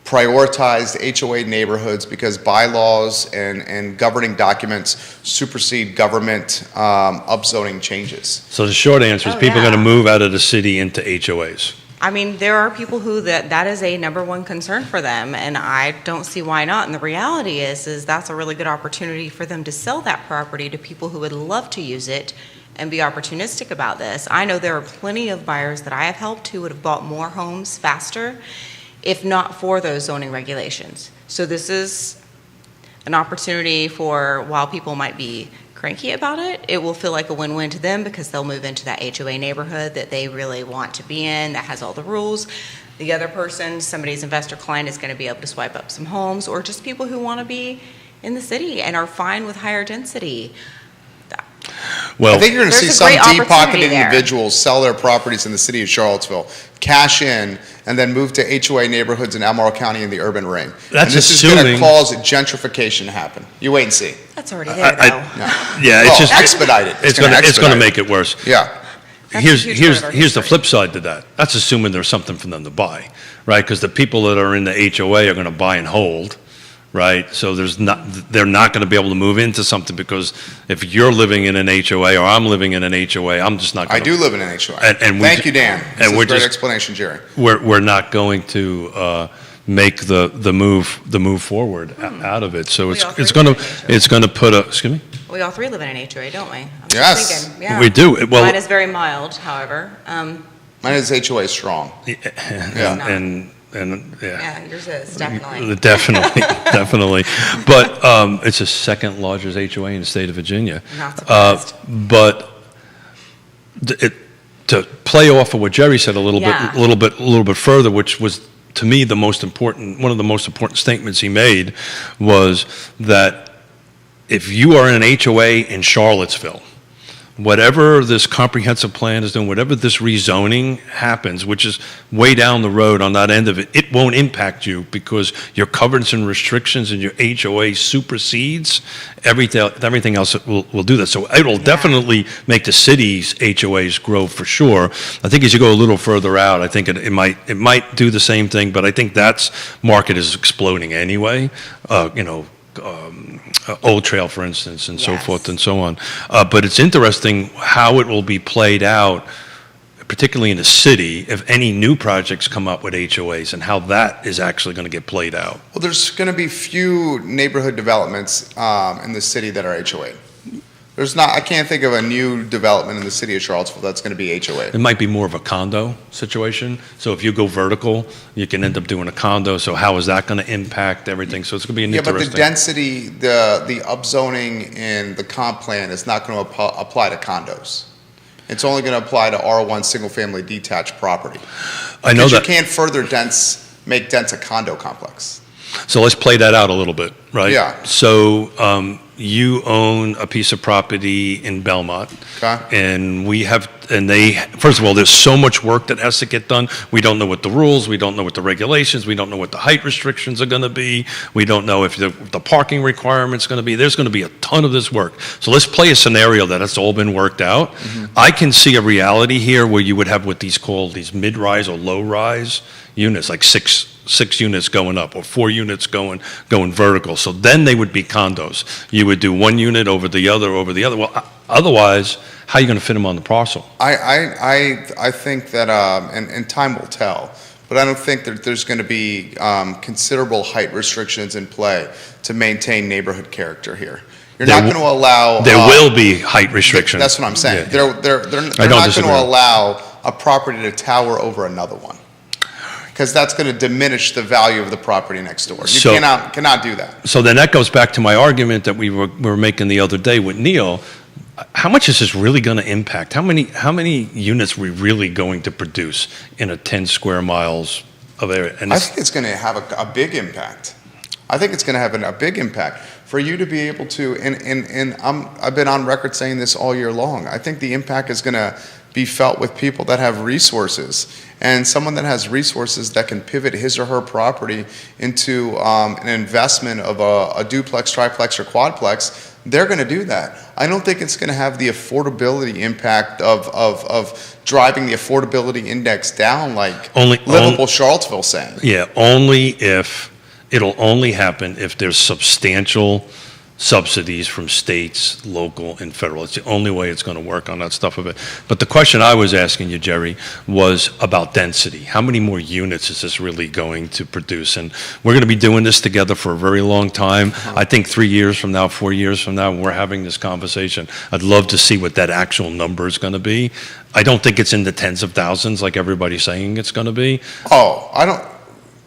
prioritize HOA neighborhoods because bylaws and governing documents supersede government upzoning changes. So the short answer is Oh, people are going to yeah. move out of the city into HOAs. I mean, there are people who that is a number one concern for them, and I don't see why not. And the reality is that's a really good opportunity for them to sell that property to people who would love to use it and be opportunistic about this. I know there are plenty of buyers that I have helped who would have bought more homes faster if not for those zoning regulations. So this is an opportunity for, while people might be cranky about it, it will feel like a win-win to them because they'll move into that HOA neighborhood that they really want to be in, that has all the rules. The other person, somebody's investor client, is going to be able to swipe up some homes, or just people who want to be in the city and are fine with higher density. Well, I think you're going to see There's a some great opportunity deep-pocketed there. individuals sell their properties in the city of Charlottesville, cash in, and then move to HOA neighborhoods in Albemarle County in the urban ring. That's and this is going to assuming- cause gentrification to happen. You wait and see. That's already there, though. yeah, Well, it's just expedite it. it's going to expedite make it worse. Yeah. That's a huge part of our Here's the history. flip side to that. That's assuming there's something for them to buy, right? Because the people that are in the HOA are going to buy and hold, right? So they're not going to be able to move into something because if you're living in an HOA or I'm living in an HOA, I'm just not I going do live in an HOA. And we Thank ju- you, Dan. This and is we're a great just- explanation, Jerry. We're not going to make the move forward out of it. So We it's all three it's going live in to HOA. it's going to put a excuse me. We all three live in an HOA, don't we? I'm just Yes. thinking, yeah. We do. Well, Mine is very mild, however. Mine is HOA strong. and, and yeah. Yeah, yours is, definitely. Definitely, definitely. But it's the second largest HOA in the state of Virginia. Not surprised. But to play off of what Jerry said a little bit further, which was to me one of the most important statements he made, was that if you are in an HOA in Charlottesville, whatever this comprehensive plan is doing, whatever this rezoning happens, which is way down the road on that end of it, it won't impact you because your covenants and restrictions and your HOA supersedes everything else will do that. So it'll definitely make the city's HOAs grow for sure. I think as you go a little further out, I think it might do the same thing, but I think that's market is exploding anyway. Old Trail, for instance, and so Yes. forth and so on. But it's interesting how it will be played out, particularly in the city, if any new projects come up with HOAs and how that is actually going to get played out. Well, there's going to be few neighborhood developments in the city that are HOA. I can't think of a new development in the city of Charlottesville that's going to be HOA. It might be more of a condo situation. So if you go vertical, you can end up doing a condo. So how is that going to impact everything? So it's going to be an Yeah, but interesting. the density, the upzoning in the comp plan is not going to apply to condos. It's only going to apply to R1 single-family detached property. I know Because you that. can't further make dense a condo complex. So let's play that out a little bit, right? Yeah. So you own a piece of property in Belmont. Okay. And first of all, there's so much work that has to get done. We don't know what the rules, we don't know what the regulations, we don't know what the height restrictions are going to be. We don't know if the parking requirement's going to be. There's going to be a ton of this work. So let's play a scenario that it's all been worked out. I can see a reality here where you would have what these mid-rise or low-rise units, like six units going up or 4 units going vertical. So then they would be condos. You would do one unit over the other. Well, otherwise, how are you going to fit them on the parcel? I think that, and time will tell, but I don't think that there's going to be considerable height restrictions in play to maintain neighborhood character here. You're not going to allow. There will be height restrictions. That's what I'm saying. Yeah. They're I don't not going disagree. to allow a property to tower over another one. Because that's going to diminish the value of the property next door. You So- cannot do that. So then that goes back to my argument that we were making the other day with Neil. How much is this really going to impact? How many units are we really going to produce in a 10 square miles of area? And I think it's going to have a big impact. I think it's going to have a big impact. For you to be able to, and I've been on record saying this all year long, I think the impact is going to be felt with people that have resources. And someone that has resources that can pivot his or her property into an investment of a duplex, triplex, or quadplex, they're going to do that. I don't think it's going to have the affordability impact of driving the affordability index down like livable Charlottesville saying. Yeah, it'll only happen if there's substantial subsidies from states, local, and federal. It's the only way it's going to work on that stuff of it. But the question I was asking you, Jerry, was about density. How many more units is this really going to produce? And we're going to be doing this together for a very long time. I think 3 years from now, 4 years from now, we're having this conversation. I'd love to see what that actual number is going to be. I don't think it's in the tens of thousands like everybody's saying it's going to be. Oh, I don't.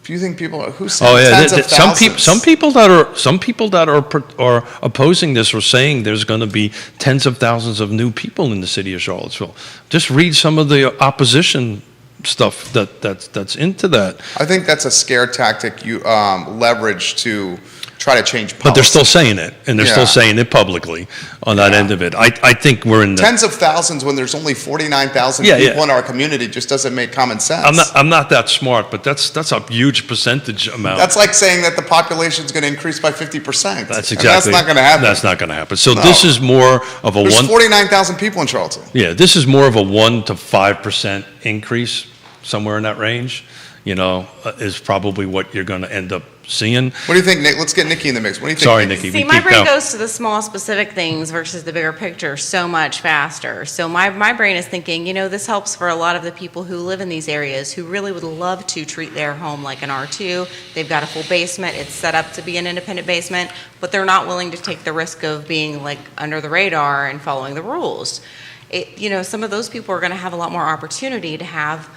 Do you think people are, who's saying tens of thousands? Some people that are opposing this are saying there's going to be tens of thousands of new people in the city of Charlottesville. Just read some of the opposition stuff that's into that. I think that's a scare tactic you leverage to try to change policy. But they're still saying it, and they're still saying it publicly on that end of it. I think we're in the tens of thousands when there's only 49,000 people in our community just doesn't make common sense. I'm not that smart, but that's a huge percentage amount. That's like saying that the population is going to increase by 50%. That's exactly. And that's not going to happen. That's not going to happen. So this is more of a There's 49,000 people in Charlottesville. Yeah, this is more of a 1 to 5% increase, somewhere in that range. Is probably what you're going to end up seeing. What do you think, Nick? Let's get Nikki in the mix. What do you think? Sorry, Nikki. See, my brain goes to the small specific things versus the bigger picture so much faster. So my brain is thinking, this helps for a lot of the people who live in these areas who really would love to treat their home like an R2. They've got a full basement. It's set up to be an independent basement, but they're not willing to take the risk of being like under the radar and following the rules. Some of those people are going to have a lot more opportunity to have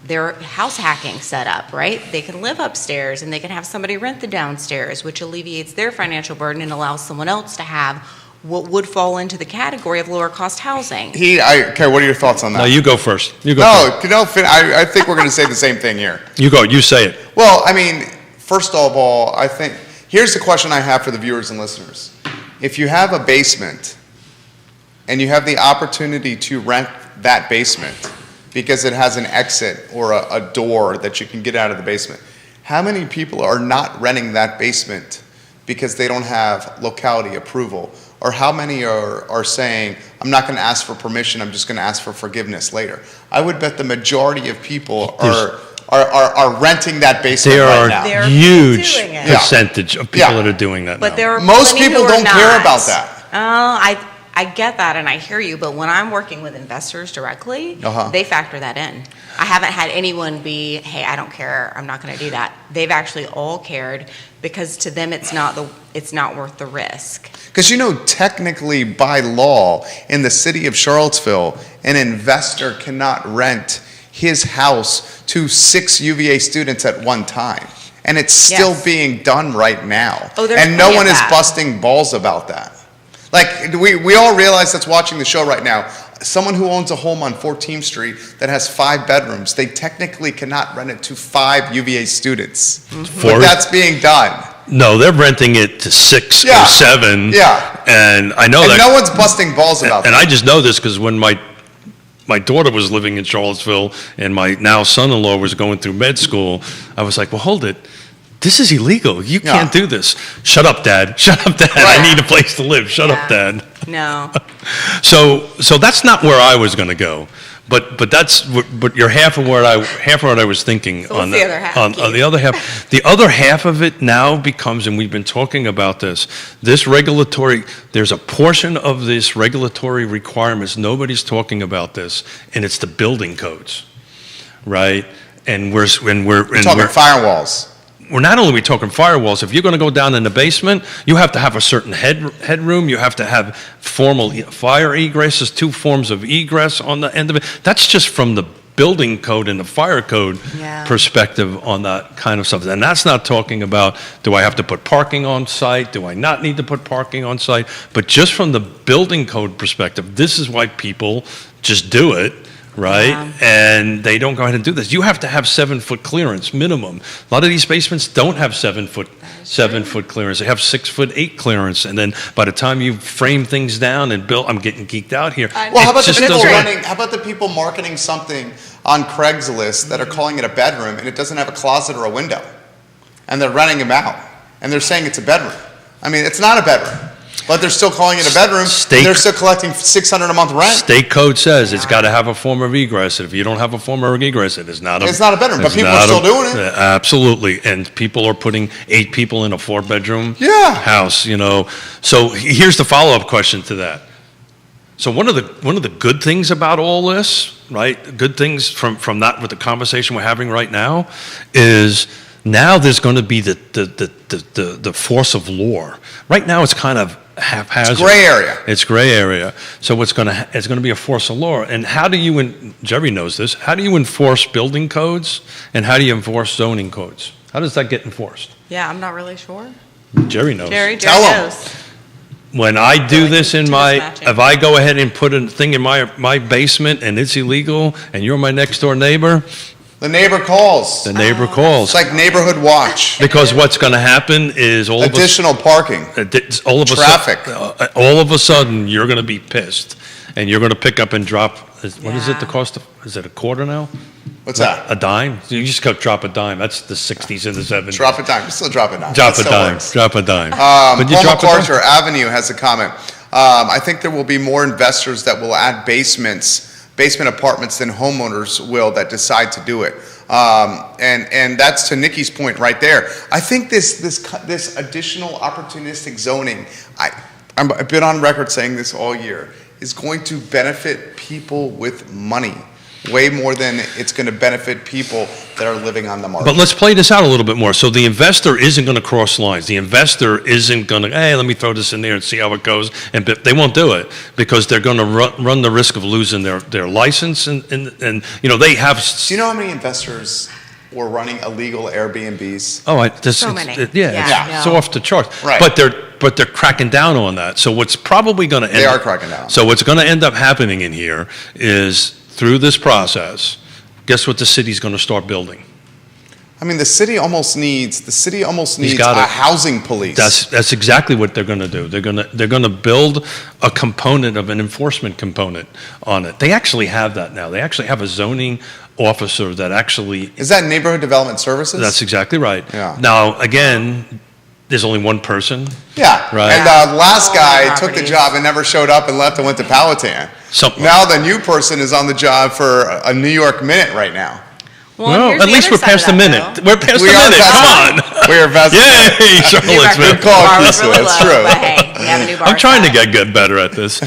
their house hacking set up, right? They can live upstairs and they can have somebody rent the downstairs, which alleviates their financial burden and allows someone else to have what would fall into the category of lower cost housing. Okay, what are your thoughts on that? No, you go first. I think we're going to say the same thing here. You go, you say it. Well, first of all, I think, here's the question I have for the viewers and listeners. If you have a basement and you have the opportunity to rent that basement, because it has an exit or a door that you can get out of the basement. How many people are not renting that basement because they don't have locality approval? Or how many are saying, I'm not going to ask for permission, I'm just going to ask for forgiveness later? I would bet the majority of people are renting that basement right now. There are a huge percentage of people that are doing that but now. There are most people don't care about that. I get that and I hear you, but when I'm working with investors directly, they factor that in. I haven't had anyone be, hey, I don't care, I'm not going to do that. They've actually all cared because to them it's not worth the risk. Because technically by law in the city of Charlottesville, an investor cannot rent his house to 6 UVA students at one time. And it's still being done right now. And no one is busting balls about that. Like, we all realize that's watching the show right now. Someone who owns a home on 14th Street that has 5 bedrooms, they technically cannot rent it to 5 UVA students. But that's being done. No, they're renting it to 6 or 7. Yeah. And I know that. No one's busting balls about that. And I just know this because when my daughter was living in Charlottesville and my now son-in-law was going through med school, I was like, well, hold it. This is illegal. You can't do this. Shut up, Dad. Shut up, Dad. Right. I need a place to live. Shut up, Dad. No. So that's not where I was going to go. But you're half of what I was thinking. So on the other half. On the other half, the other half of it now becomes, and we've been talking about this regulatory. There's a portion of this regulatory requirements. Nobody's talking about this, and it's the building codes, right? And we're talking firewalls. We're not only talking firewalls. If you're going to go down in the basement, you have to have a certain headroom. You have to have formal fire egresses, 2 forms of egress on the end of it. That's just from the building code and the fire code perspective on that kind of stuff. And that's not talking about, do I have to put parking on site? Do I not need to put parking on site? But just from the building code perspective, this is why people just do it, right? Yeah. And they don't go ahead and do this. You have to have 7-foot clearance minimum. A lot of these basements don't have 7-foot clearance. They have 6'8" clearance, and then by the time you frame things down and build, I'm getting geeked out here. Well, how It about the just people doesn't- how about the people marketing something on Craigslist that are calling it a bedroom and it doesn't have a closet or a window, and they're renting them out, and they're saying it's a bedroom. I mean, it's not a bedroom, but they're still calling it a bedroom. State- And they're still collecting $600 a month rent. State code says it's got to have a form of egress. If you don't have a form of egress, it is not a. It's not a bedroom, but it's people are not still doing it. Absolutely, and people are putting 8 people in a 4-bedroom Yeah. house. So here's the follow-up question to that. So one of the good things about all this, right? Good things from that with the conversation we're having right now, is now there's going to be the force of law. Right now, it's kind of haphazard. It's gray area. It's gray area. So it's going to be a force of law. And how do you, Jerry knows this, how do you enforce building codes and how do you enforce zoning codes? How does that get enforced? Yeah, I'm not really sure. Jerry knows. Jerry Tell 'em. knows. When I do like this it's mismatching. if I go ahead and put a thing in my basement and it's illegal and you're my next door neighbor, The neighbor calls. the neighbor calls. It's like neighborhood watch. Because what's going to happen is Additional parking. all of a Traffic. sudden, all of a sudden, you're going to be pissed, and you're going to pick up and drop. What is it? The Yeah. cost of? Is it a quarter now? What's that? A dime? You just go drop a dime. That's the '60s and the '70s. Drop a dime. Still drop a dime. Drop That a still dime. works. Drop a dime. Paul drop a dime? MacArthur Avenue has a comment. I think there will be more investors that will add basement apartments than homeowners will that decide to do it. And that's to Nikki's point right there. I think this additional opportunistic zoning, I've been on record saying this all year, is going to benefit people with money way more than it's going to benefit people that are living on the market. But let's play this out a little bit more. So the investor isn't going to cross lines. The investor isn't going to, hey, let me throw this in there and see how it goes. And they won't do it because they're going to run the risk of losing their license. And they have. Do you know how many investors were running illegal Airbnbs? Oh, So many. Yeah. So off the charts. Right. But they're cracking down on that. So what's probably going to end They are cracking down. So what's going to end up happening in here is through this process, guess what the city's going to start building? I mean, the city almost needs got a it. housing police. That's exactly what they're going to do. They're going to build a component of an enforcement component on it. They actually have that now. They actually have a zoning officer that actually. Is that neighborhood development services? That's exactly right. Yeah. Now again, there's only one person. Yeah. Right. And last All guy the took the properties. job and never showed up and left and went to Powhatan. Now the new person is on the job for a New York minute right now. Well, Well, here's at the least other we're side past of the that, minute. though. We're past We the are minute. past Come the- on. We are past the minute. Yay, Charlottesville. Good call, Bar was Keith. really That's low, true. But hey, we have a new bar. I'm trying to set. get better at this.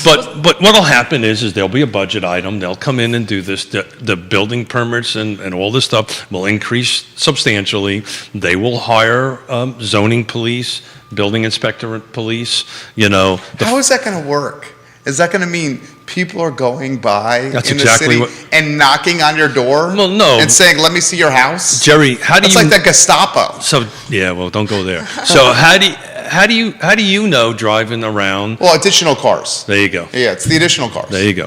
But what'll happen is there'll be a budget item. They'll come in and do this. The building permits and all this stuff will increase substantially. They will hire zoning police, building inspector police, How is that going to work? Is that going to mean people are going by That's in exactly the city and knocking on your door Well, no. and saying, let me see your house? Jerry, how do It's you like the Gestapo. So yeah, well, don't go there. So how do you know driving around? Well, additional cars. There you go. Yeah, it's the additional cars. There you go.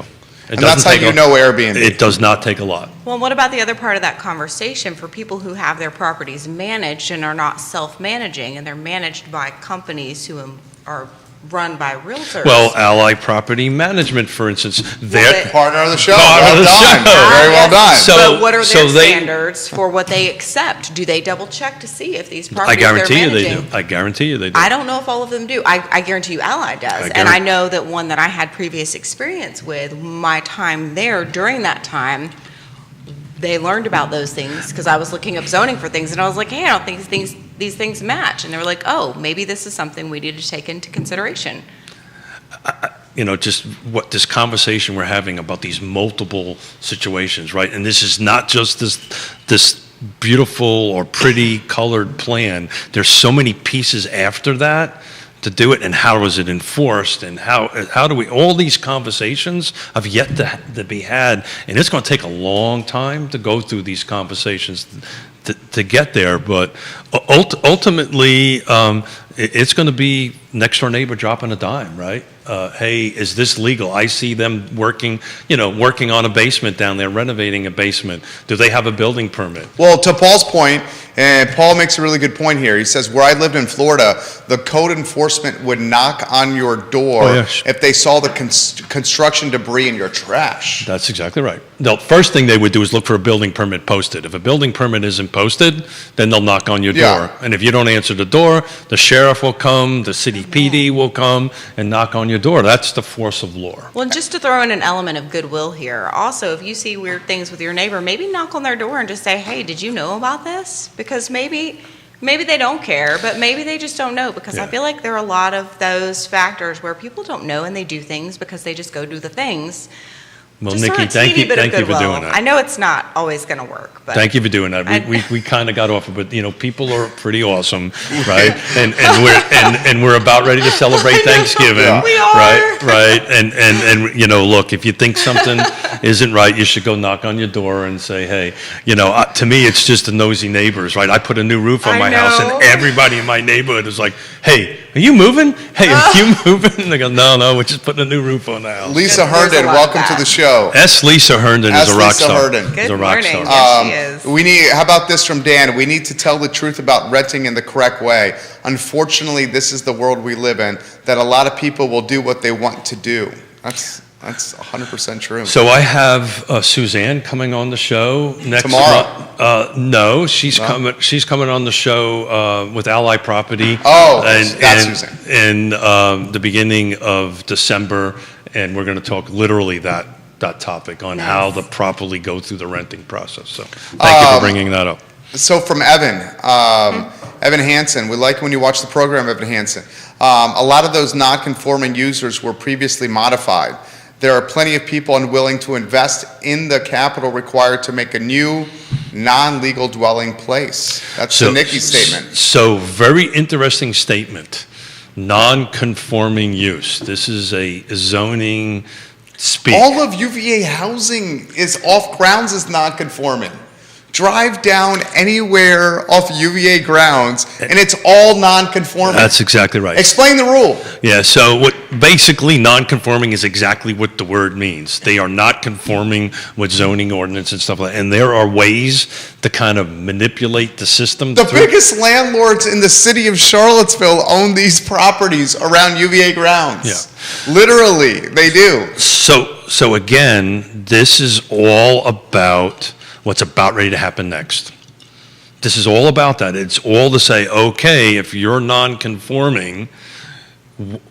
It And that's doesn't how take you know Airbnb. It does not take a lot. Well, what about the other part of that conversation for people who have their properties managed and are not self-managing and they're managed by companies who are run by realtors? Well, Ally Property Management, for instance, they're Partner of the show. Partner of Well the done. show. Very well done. So- but what are so their they- standards for what they accept? Do they double check to see if these I properties guarantee they're you they managing? do. I guarantee you they do. I don't know if all of them do. I guarantee you Ally does. And I know that one that I had previous experience with, my time there, during that time, they learned about those things because I was looking up zoning for things and I was like, hey, I don't think these things match. And they were like, oh, maybe this is something we need to take into consideration. Just what this conversation we're having about these multiple situations, right? And this is not just this beautiful or pretty colored plan. There's so many pieces after that to do it, and how is it enforced, and how do we? All these conversations have yet to be had, and it's going to take a long time to go through these conversations to get there. But ultimately, it's going to be next door neighbor dropping a dime, right? hey, is this legal? I see them working on a basement down there, renovating a basement. Do they have a building permit? Well, to Paul's point, and Paul makes a really good point here. He says, where I lived in Florida, the code enforcement would knock on your door if they saw the construction debris in your trash. That's exactly right. The first thing they would do is look for a building permit posted. If a building permit isn't posted, then they'll knock on your door. And if you don't answer the door, the sheriff will come, the city PD will come and knock on your door. That's the force of law. Well, just to throw in an element of goodwill here, also, if you see weird things with your neighbor, maybe knock on their door and just say, hey, did you know about this? Because maybe they don't care, but maybe they just don't know, because I feel like there are a lot of those factors where people don't know and they do things because they just go do the things. Well, Just Nikki, thank you for doing that. I know it's not always going to work, but thank you for doing that. We kind of got off of it, but people are pretty awesome, right? and we're about ready to celebrate Thanksgiving, we are. right? And look, if you think something isn't right, you should go knock on your door and say, hey, to me, it's just the nosy neighbors, right? I put a new roof on my house, and everybody in my neighborhood is like, hey, are you moving? Hey, are you moving? And they go, no, we're just putting a new roof on the house. Lisa Herndon, welcome to the show. Lisa Herndon is a rock star. Good morning. Yes, she is. How about this from Dan? We need to tell the truth about renting in the correct way. Unfortunately, this is the world we live in, that a lot of people will do what they want to do. That's 100% true. So I have Suzanne coming on the show next tomorrow. No, she's coming on the show with Ally Property. Oh, that's Suzanne. In the beginning of December, and we're going to talk literally that topic on how to properly go through the renting process. So thank you for bringing that up. So from Evan, Evan Hansen, we like when you watch the program, Evan Hansen. A lot of those non-conforming users were previously modified. There are plenty of people unwilling to invest in the capital required to make a new non-legal dwelling place. That's the Nikki statement. So very interesting statement. Non-conforming use. This is a zoning speak. All of UVA housing is off grounds as non-conforming. Drive down anywhere off UVA grounds, and it's all non-conforming. That's exactly right. Explain the rule. Yeah, so what basically non-conforming is exactly what the word means. They are not conforming with zoning ordinance and stuff like that. And there are ways to kind of manipulate the system. The biggest landlords in the city of Charlottesville own these properties around UVA grounds. Yeah. Literally, they do. So again, this is all about what's about ready to happen next. This is all about that. It's all to say, okay, if you're non-conforming,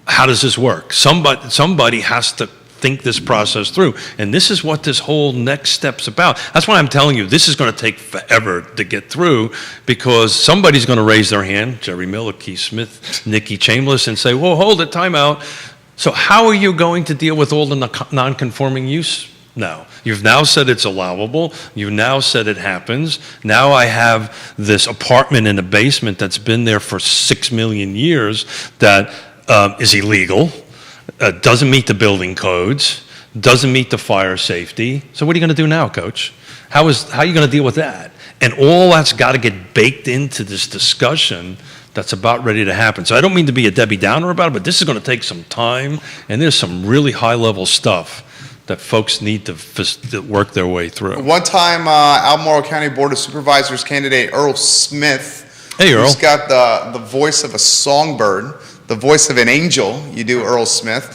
how does this work? Somebody has to think this process through. And this is what this whole next step's about. That's why I'm telling you, this is going to take forever to get through, because somebody's going to raise their hand, Jerry Miller, Keith Smith, Nikki Chambliss, and say, whoa, hold it, time out. So how are you going to deal with all the non-conforming use now? You've now said it's allowable. You've now said it happens. Now I have this apartment in a basement that's been there for 6 million years that is illegal, doesn't meet the building codes, doesn't meet the fire safety. So what are you going to do now, Coach? How are you going to deal with that? And all that's got to get baked into this discussion that's about ready to happen. So I don't mean to be a Debbie Downer about it, but this is going to take some time, and there's some really high-level stuff that folks need to work their way through. One time, Albemarle County Board of Supervisors candidate Earl Smith, hey, Earl. who's got the voice of a songbird, the voice of an angel, you do, Earl Smith,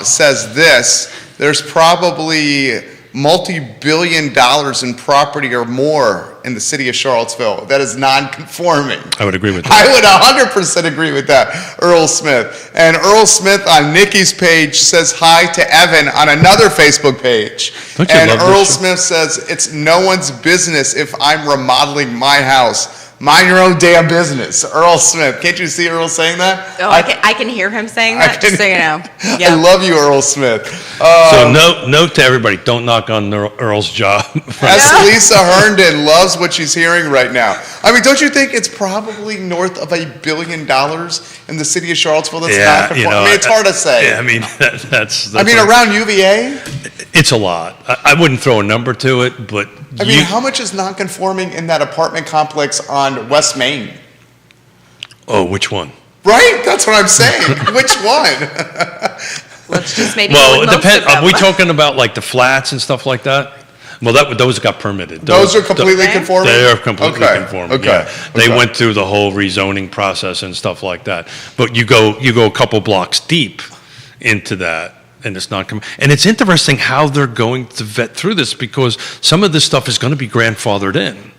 says this: there's probably multi-billion dollars in property or more in the city of Charlottesville that is non-conforming. I would agree with that. I would 100% agree with that, Earl Smith. And Earl Smith on Nikki's page says hi to Evan on another Facebook page. And Earl Smith says, it's no one's business if I'm remodeling my house. Mind your own damn business. Earl Smith. Can't you see Earl saying that? Oh, I can hear him saying that, just so you know. Yep. I love you, Earl Smith. So note to everybody, don't knock on Earl's job. As Lisa Herndon loves what she's hearing right now. I mean, don't you think it's probably north of $1 billion in the city of Charlottesville that's not conforming? I mean, it's hard to say. Yeah, I mean, that's around UVA? It's a lot. I wouldn't throw a number to it, but I mean, how much is non-conforming in that apartment complex on West Main? Oh, which one? Right? That's what I'm saying. Which one? Let's just maybe Well, go it with most depends. of them. Are we talking about like the flats and stuff like that? Well, those got permitted. Those are completely Okay. conforming? They are completely Okay, conforming. okay, Yeah. They okay. went through the whole rezoning process and stuff like that. But you go a couple blocks deep into that, and it's not. And it's interesting how they're going to vet through this, because some of this stuff is going to be grandfathered in,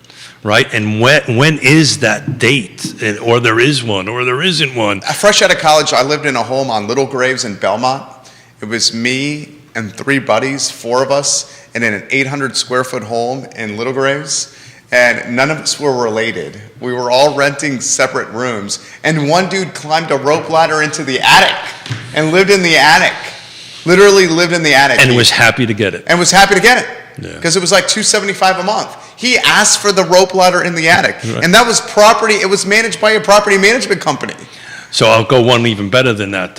right? And when is that date? Or there is one, or there isn't one. Fresh out of college, I lived in a home on Little Graves in Belmont. It was me and 3 buddies, 4 of us, and in an 800 square foot home in Little Graves. And none of us were related. We were all renting separate rooms. And one dude climbed a rope ladder into the attic and lived in the attic. Literally lived in the attic. And was happy to get it. And was happy to get it. Yeah. Because it was like $275 a month. He asked for the rope ladder in the attic. Right. And that was property, it was managed by a property management company. So I'll go one even better than that.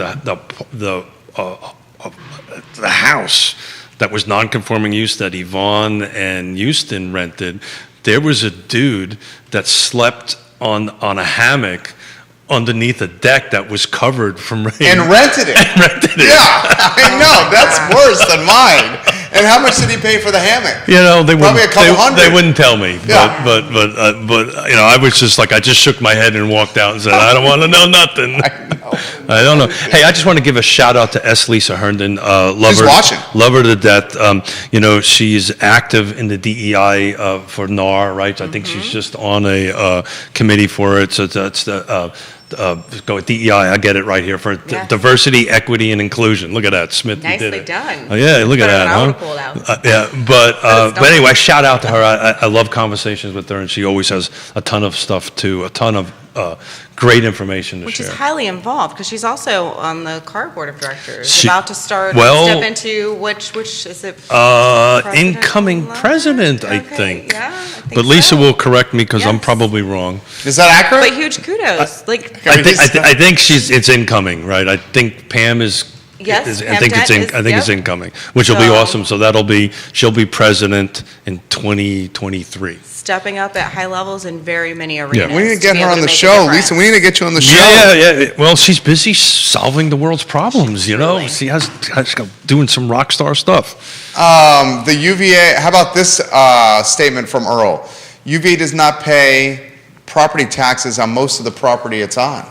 The house that was non-conforming use that Yvonne and Houston rented, there was a dude that slept on a hammock underneath a deck that was covered from rain. And rented it. Yeah, I know. That's worse than mine. And how much did he pay for the hammock? You know, they Probably wouldn't, a couple hundred. they wouldn't tell me. Yeah. But you know, I was just like, I just shook my head and walked out and said, I don't want to know nothing. I don't know. Hey, I just want to give a shout out to S. Lisa Herndon. Love She's her, watching. Love her to death. You know, she's active in the DEI for NAR, right? I think she's just on a committee for it. So that's the go with DEI. I get it right here for Yes. diversity, equity, and inclusion. Look at that, Smith. You did Nicely it. done. Oh, yeah, look at Put that, an huh? article out. Yeah, but anyway, shout out to her. I love conversations with her, and she always has a ton of great information to Which share. is highly involved, because she's also on the CAR board of directors, She- about to step into which is it? President? Incoming president, I Okay, think. yeah, I think But Lisa so. will correct me because I'm Yes. probably wrong. Is that accurate? But huge kudos, like, I think it's incoming, right? I think Pam is. Yes, I Pam think it's Dent is- it's yep. incoming, which will be So- awesome. So she'll be president in 2023. stepping up at high levels in very many arenas. We need to get be her able on to the make a show. difference. Lisa, we need to get you on the show. Yeah. Well, she's busy solving the world's problems, you know? Really? She has doing some rock star stuff. The UVA, how about this statement from Earl? UVA does not pay property taxes on most of the property it's on.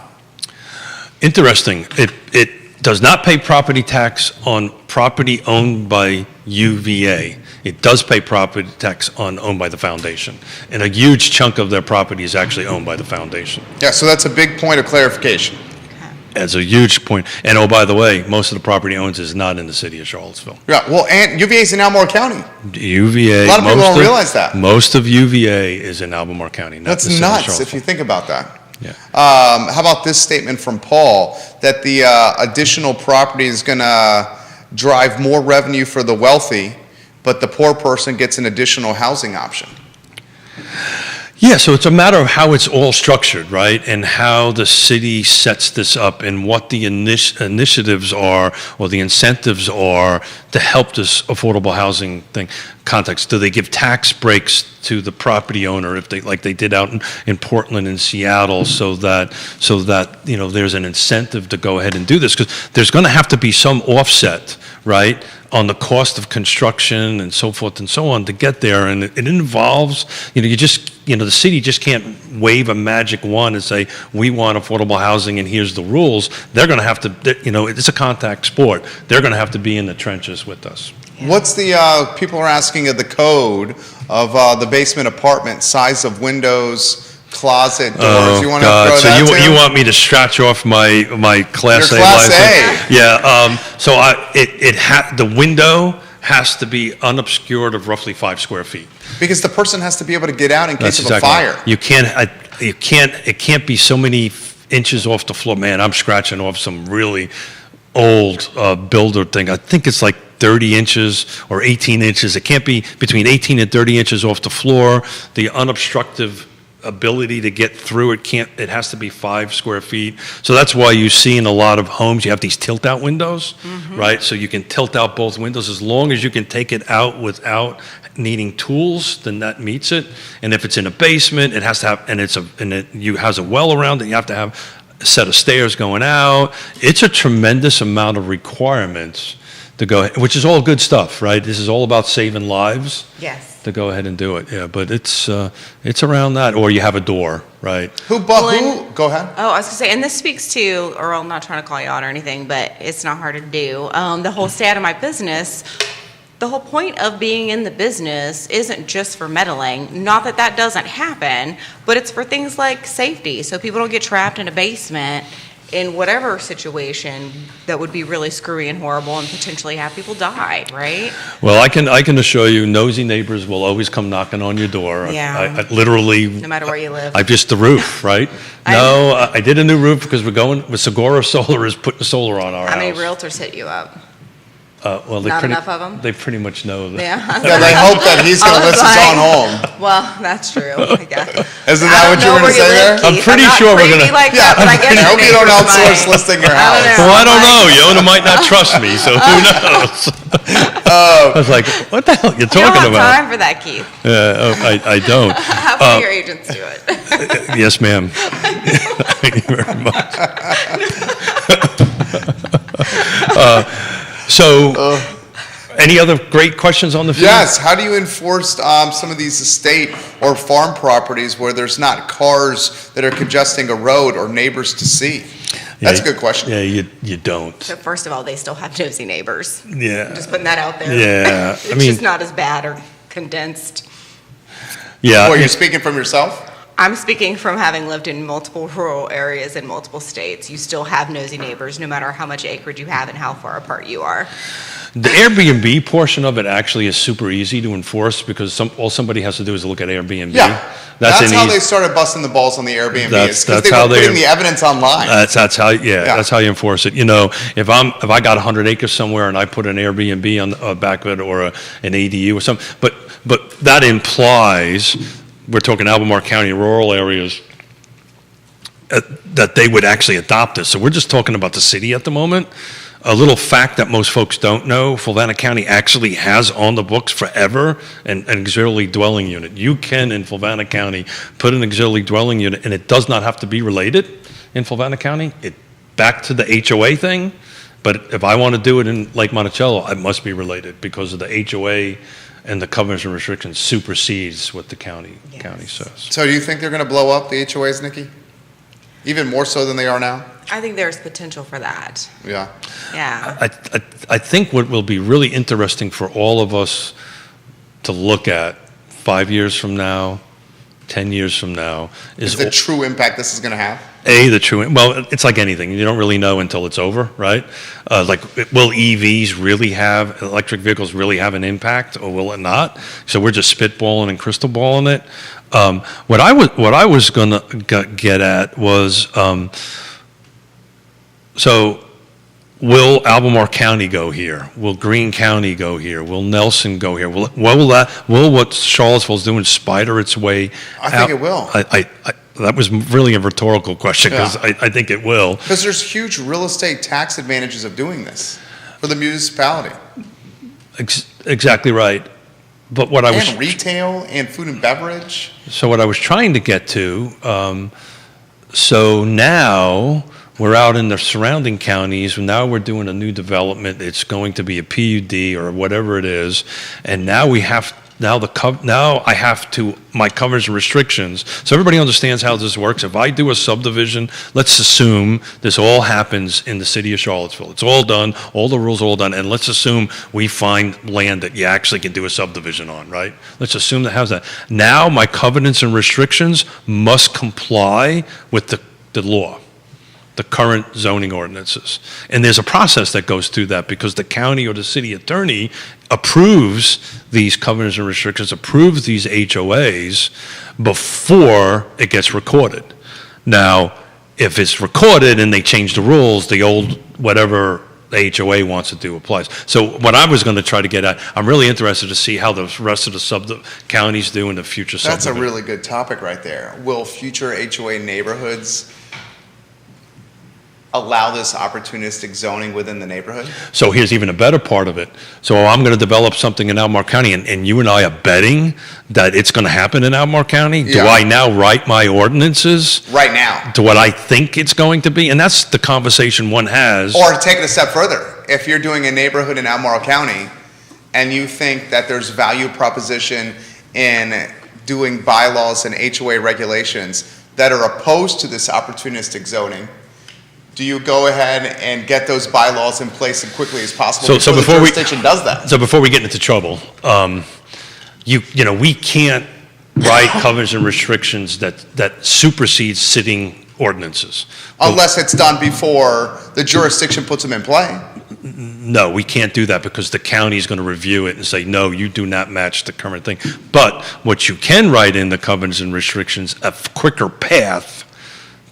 Interesting. It does not pay property tax on property owned by UVA. It does pay property tax on owned by the foundation. And a huge chunk of their property is actually owned by the foundation. Yeah, so that's a big point of clarification. That's a huge point. And oh, by the way, most of the property owns is not in the city of Charlottesville. Yeah, well, and UVA is in Albemarle County. UVA. A lot of people don't realize that. Most of UVA is in Albemarle County, not That's the city of nuts if Charlottesville. you think about that. Yeah. How about this statement from Paul, that the additional property is going to drive more revenue for the wealthy, but the poor person gets an additional housing option? Yeah, so it's a matter of how it's all structured, right? And how the city sets this up and what the initiatives are or the incentives are to help this affordable housing thing context. Do they give tax breaks to the property owner if they, like they did out in Portland and Seattle, so that you know there's an incentive to go ahead and do this? Because there's going to have to be some offset, right, on the cost of construction and so forth and so on to get there. And it involves, the city just can't wave a magic wand and say, we want affordable housing and here's the rules. They're going to have to, it's a contact sport. They're going to have to be in the trenches with us. What's the, people are asking of the code of the basement apartment, size of windows, closet doors? You want to throw So that too? you want me to scratch off my Class Your A Class license? A. Yeah, so the window has to be unobscured of roughly 5 square feet. Because the person has to be able to get out in case That's of exactly a right. fire. It can't be so many inches off the floor. Man, I'm scratching off some really old builder thing. I think it's like 30 inches or 18 inches. It can't be between 18 and 30 inches off the floor. The unobstructed ability to get through it has to be 5 square feet. So that's why you see in a lot of homes you have these tilt out windows, right? So you can tilt out both windows. As long as you can take it out without needing tools, then that meets it. And if it's in a basement, it has to have, and it has a well around it, you have to have set of stairs going out. It's a tremendous amount of requirements to go, which is all good stuff, right? This is all about saving lives. Yes. To go ahead and do it, yeah. But it's around that, or you have a door, right? Go ahead. Oh, I was gonna say, and this speaks to Earl. I'm not trying to call you out or anything, but it's not hard to do. The whole stay out of my business. The whole point of being in the business isn't just for meddling. Not that that doesn't happen, but it's for things like safety, so people don't get trapped in a basement in whatever situation that would be really screwy and horrible and potentially have people die, right? Well, I can assure you, nosy neighbors will always come knocking on your door. Yeah. I literally. No matter where you live. I just the roof, right? I did a new roof because we're going with Segura Solar is putting solar on our house. How many realtors hit you up? Well, Not enough of them? They pretty much know that. Yeah. Yeah, they hope that he's going to list his own home. Well, that's true. I guess. Isn't that what you were going to say there? I'm pretty sure we're gonna. Like that, but I guess I hope you don't outsource listing your house. Well, I don't know. Yona might not trust me, so who knows? I was like, what the hell are you You don't talking have about? time for that, Keith. I don't. Have one of your agents do it. Yes, ma'am. Thank you very much. Any other great questions on the field? Yes. How do you enforce some of these estate or farm properties where there's not cars that are congesting a road or neighbors to see? That's a good question. Yeah, you don't. So first of all, they still have nosy neighbors. Yeah. I'm just putting that out there. Yeah. It's just not as bad or condensed. Yeah. Well, you're speaking from yourself? I'm speaking from having lived in multiple rural areas in multiple states. You still have nosy neighbors, no matter how much acreage you have and how far apart you are. The Airbnb portion of it actually is super easy to enforce because all somebody has to do is look at Airbnb. Yeah. That's how they started busting the balls on the Airbnb. Because they were putting the evidence online. That's how you enforce it. You know, if I got 100 acres somewhere and I put an Airbnb on the back of it or an ADU or something, but that implies, we're talking Albemarle County rural areas, that they would actually adopt this. So we're just talking about the city at the moment. A little fact that most folks don't know, Fluvanna County actually has on the books forever an auxiliary dwelling unit. You can, in Fluvanna County, put an auxiliary dwelling unit, and it does not have to be related in Fluvanna County. Back to the HOA thing, but if I want to do it in Lake Monticello, I must be related because of the HOA and the covenants and restrictions supersedes what the county says. So do you think they're going to blow up the HOAs, Nikki? Even more so than they are now? I think there's potential for that. Yeah. Yeah. I think what will be really interesting for all of us to look at 5 years from now, 10 years from now, is the true impact this is going to have? Well, it's like anything. You don't really know until it's over, right? Will EVs really have, electric vehicles really have an impact, or will it not? So we're just spitballing and crystal balling it. What I was going to get at was, so will Albemarle County go here? Will Greene County go here? Will Nelson go here? Will what Charlottesville's doing spider its way I think it will. That was really a rhetorical question because I think it will. Because there's huge real estate tax advantages of doing this for the municipality. Exactly right. But what I was and retail and food and beverage. So what I was trying to get to, so now we're out in the surrounding counties. Now we're doing a new development. It's going to be a PUD or whatever it is, and now we have I have to my coverage and restrictions. So everybody understands how this works. If I do a subdivision, let's assume this all happens in the city of Charlottesville. It's all done. All the rules are all done, and let's assume we find land that you actually can do a subdivision on, right? Let's assume that. How's that? Now my covenants and restrictions must comply with the law, the current zoning ordinances. And there's a process that goes through that because the county or the city attorney approves these covenants and restrictions, approves these HOAs before it gets recorded. Now, if it's recorded and they change the rules, the old whatever the HOA wants to do applies. So what I was going to try to get at, I'm really interested to see how the rest of the counties do in the future That's subdivision. a really good topic right there. Will future HOA neighborhoods allow this opportunistic zoning within the neighborhood? So here's even a better part of it. So I'm going to develop something in Albemarle County, and you and I are betting that it's going to happen in Albemarle County. Do Yeah. I now write my ordinances Right now. to what I think it's going to be? And that's the conversation one has. Or to take it a step further, if you're doing a neighborhood in Albemarle County and you think that there's value proposition in doing bylaws and HOA regulations that are opposed to this opportunistic zoning, do you go ahead and get those bylaws in place as quickly as possible So before before the we- jurisdiction does that? So before we get into trouble, we can't write covenants and restrictions that supersede sitting ordinances. Unless it's done before the jurisdiction puts them in play. No, we can't do that because the county is going to review it and say, no, you do not match the current thing. But what you can write in the covenants and restrictions, a quicker path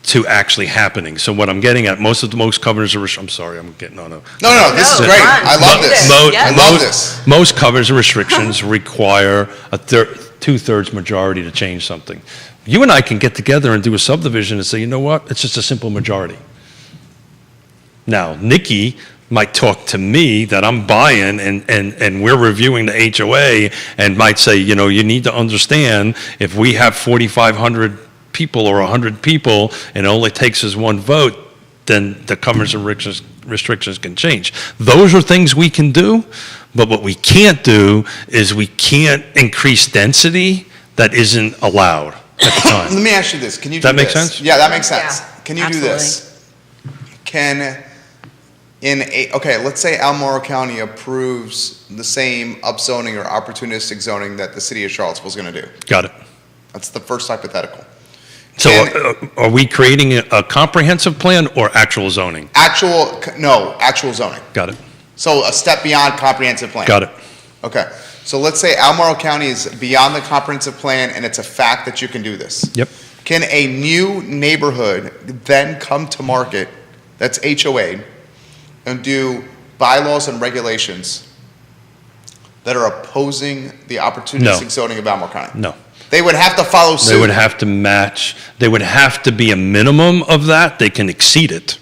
to actually happening. So what I'm getting at, most covenants are, I'm sorry, I'm getting on a. No, this is No, great. fine. I love this. Yes. I love this. Most covenants and restrictions require a two-thirds majority to change something. You and I can get together and do a subdivision and say, you know what, it's just a simple majority. Now, Nikki might talk to me that I'm buying and we're reviewing the HOA and might say, you need to understand if we have 4,500 people or 100 people and it only takes us one vote, then the covenants and restrictions can change. Those are things we can do, but what we can't do is we can't increase density that isn't allowed at the time. Let me ask you this. Can you do That make this? sense? Yeah, that makes sense. Yeah, Can you do this? Let's say Albemarle County approves the same upzoning or opportunistic zoning that the city of Charlottesville is going to do. Got it. That's the first hypothetical. So are we creating a comprehensive plan or actual zoning? Actual zoning. Got it. So a step beyond comprehensive plan. Got it. Okay. So let's say Albemarle County is beyond the comprehensive plan and it's a fact that you can do this. Yep. Can a new neighborhood then come to market that's HOA and do bylaws and regulations that are opposing the opportunistic zoning of Albemarle County? No. They would have to follow suit. They would have to match. They would have to be a minimum of that. They can exceed it,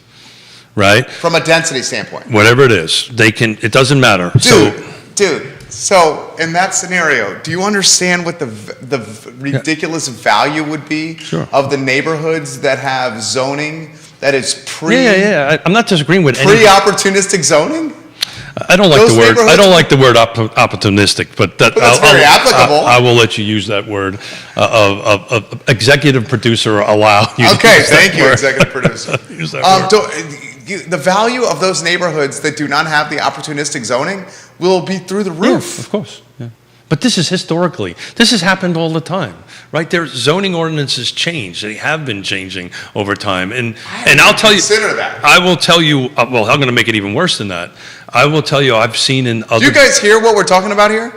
right? From a density standpoint. Whatever it is, they can. It doesn't matter. Dude. So in that scenario, do you understand what the ridiculous value would be Sure. of the neighborhoods that have zoning that is Yeah. I'm not disagreeing with any. pre-opportunistic zoning? I don't like Those the word. I neighborhoods- don't like the word opportunistic, but that. But it's very applicable. I will let you use that word. Of executive producer allow you. to Okay, use that thank you, word. executive producer. Use that word. The value of those neighborhoods that do not have the opportunistic zoning will be through the roof. Yeah, of course. Yeah. But this is historically. This has happened all the time, right? Their zoning ordinances change. They have been changing over time, and I'll tell you. Consider that. I will tell you. Well, I'm going to make it even worse than that. I will tell you. I've seen in other. Do you guys hear what we're talking about here?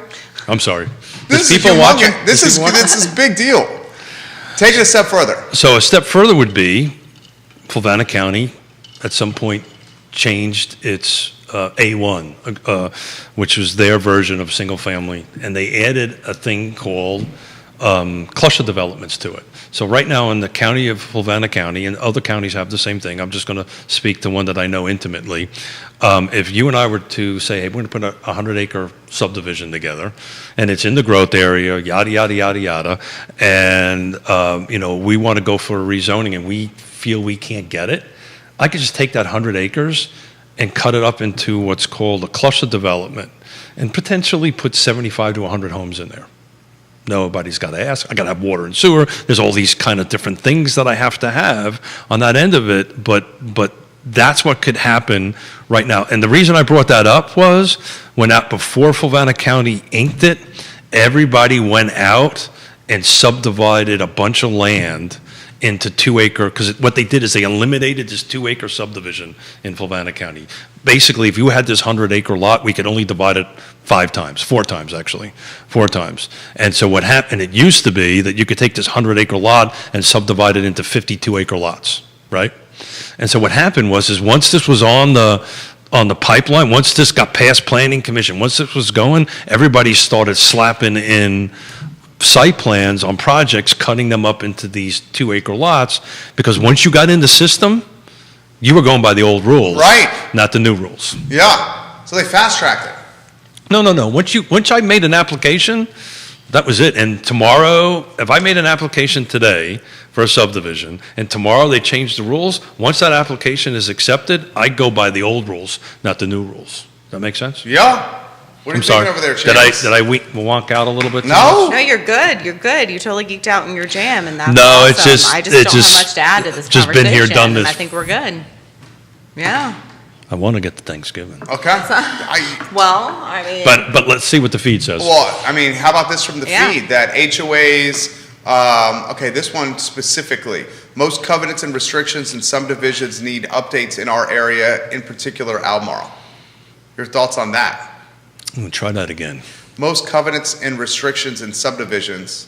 I'm sorry. This There's is people humongous. watching. This is a big deal. Take it a step further. So a step further would be, Fluvanna County, at some point, changed its A1, which was their version of single family, and they added a thing called cluster developments to it. So right now in the county of Fluvanna County, and other counties have the same thing, I'm just going to speak to one that I know intimately. If you and I were to say, hey, we're going to put a 100-acre subdivision together, and it's in the growth area, yada, yada, yada, yada, and we want to go for a rezoning and we feel we can't get it, I could just take that 100 acres and cut it up into what's called a cluster development and potentially put 75 to 100 homes in there. Nobody's got to ask. I got to have water and sewer. There's all these kind of different things that I have to have on that end of it, but that's what could happen right now. And the reason I brought that up was before Fluvanna County inked it, everybody went out and subdivided a bunch of land into 2-acre, because what they did is they eliminated this 2-acre subdivision in Fluvanna County. Basically, if you had this 100-acre lot, we could only divide it 4 times. And so what happened, it used to be that you could take this 100-acre lot and subdivide it into 52-acre lots, right? And so what happened was once this was on the pipeline, once this got past planning commission, once this was going, everybody started slapping in site plans on projects, cutting them up into these 2-acre lots, because once you got in the system, You were going by the old rules. Right. Not the new rules. Yeah. So they fast-tracked it. No. Once I made an application, that was it. And tomorrow, if I made an application today for a subdivision, and tomorrow they change the rules, once that application is accepted, I go by the old rules, not the new rules. Does that make sense? Yeah. What are I'm you sorry. thinking over there, Did Chase? I wonk out a little bit? too No. much? No, you're good. You're good. You totally geeked out in your jam, and that's No, awesome. it's just- I it's just don't just- have much to add to this just been here, conversation. done this. And I think we're good. Yeah. I want to get to Thanksgiving. Okay. Well, I mean. But let's see what the feed says. Well, I mean, how about this from the Yeah. feed, that HOAs, okay, this one specifically, most covenants and restrictions in some divisions need updates in our area, in particular Albemarle. Your thoughts on that? I'm gonna try that again. Most covenants and restrictions in subdivisions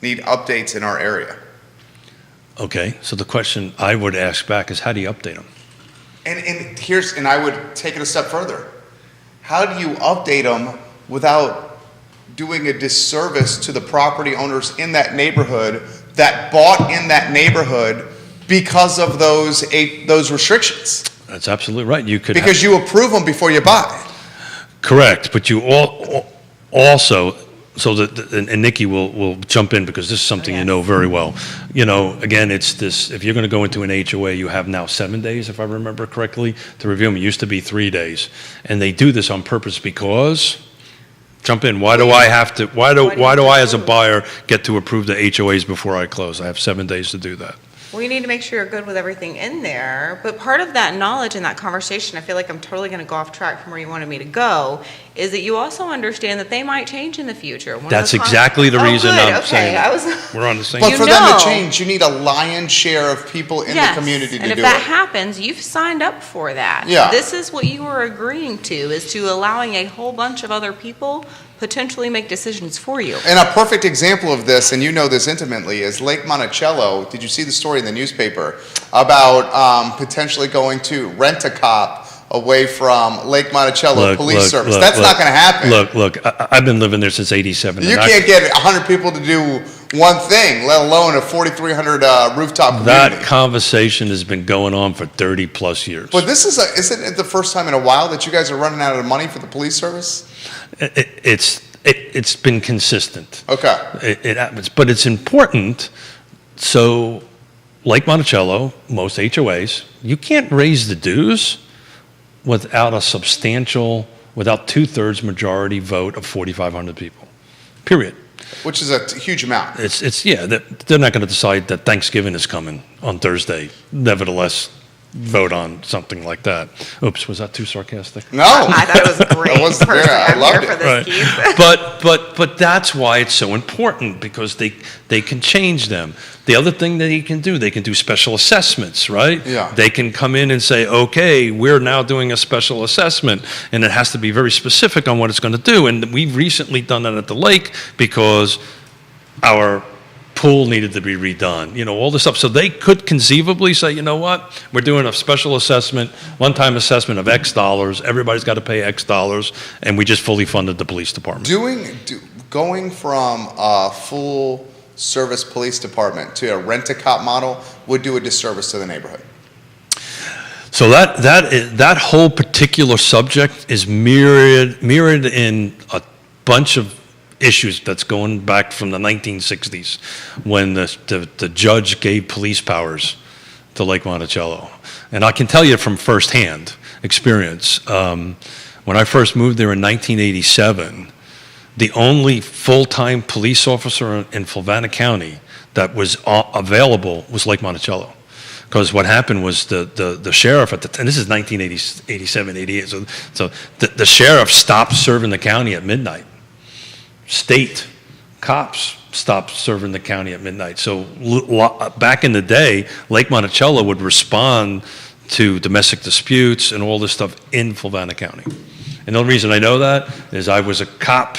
need updates in our area. Okay, so the question I would ask back is, how do you update them? And I would take it a step further. How do you update them without doing a disservice to the property owners in that neighborhood that bought in that neighborhood because of those restrictions? That's absolutely right. You could Because you approve them before you buy. correct, but you also, so that, and Nikki will jump in because this is something you know very well. You know, again, it's this, if you're going to go into an HOA, you have now 7 days, if I remember correctly, to review them. It used to be 3 days. And they do this on purpose because, jump in, why do I as a buyer get to approve the HOAs before I close? I have 7 days to do that. Well, you need to make sure you're good with everything in there. But part of that knowledge and that conversation, I feel like I'm totally going to go off track from where you wanted me to go, is that you also understand that they might change in the future. That's exactly the reason I'm saying I was. we're on the same. But You for them know. to change, you need a lion's share of people in the community to and if do that it. happens, you've signed up for that. Yeah. This is what you are agreeing to, is to allowing a whole bunch of other people potentially make decisions for you. And a perfect example of this, and you know this intimately, is Lake Monticello. Did you see the story in the newspaper about potentially going to rent a cop away from Lake Monticello Police Service? That's not going to happen. Look, I've been living there since '87. You can't get 100 people to do one thing, let alone a 4,300 rooftop community. That conversation has been going on for 30 plus years. But this isn't it the first time in a while that you guys are running out of money for the police service? It's been consistent. Okay. It happens, but it's important. So, Lake Monticello, most HOAs, you can't raise the dues without a substantial, without 2/3 majority vote of 4,500 people. Period. Which is a huge amount. They're not going to decide that Thanksgiving is coming on Thursday. Nevertheless, vote on something like that. Oops, was that too sarcastic? No. I thought it was great. That was- Personally, yeah, I I'm loved here it. for this, Keith. But that's why it's so important, because they can change them. The other thing that they can do special assessments, right? Yeah. They can come in and say, okay, we're now doing a special assessment, and it has to be very specific on what it's going to do. And we've recently done that at the lake because our pool needed to be redone, all this stuff. So they could conceivably say, you know what, we're doing a special assessment, one-time assessment of X dollars, everybody's got to pay X dollars, and we just fully funded the police department. Going from a full service police department to a rent-a-cop model would do a disservice to the neighborhood. So that whole particular subject is mirrored in a bunch of issues that's going back from the 1960s, when the judge gave police powers to Lake Monticello. And I can tell you from firsthand experience, when I first moved there in 1987, the only full-time police officer in Fluvanna County that was available was Lake Monticello. Because what happened was the sheriff at the time, and this is 1987, 88, so the sheriff stopped serving the county at midnight. State cops stopped serving the county at midnight. So back in the day, Lake Monticello would respond to domestic disputes and all this stuff in Fluvanna County. And the only reason I know that is I was a cop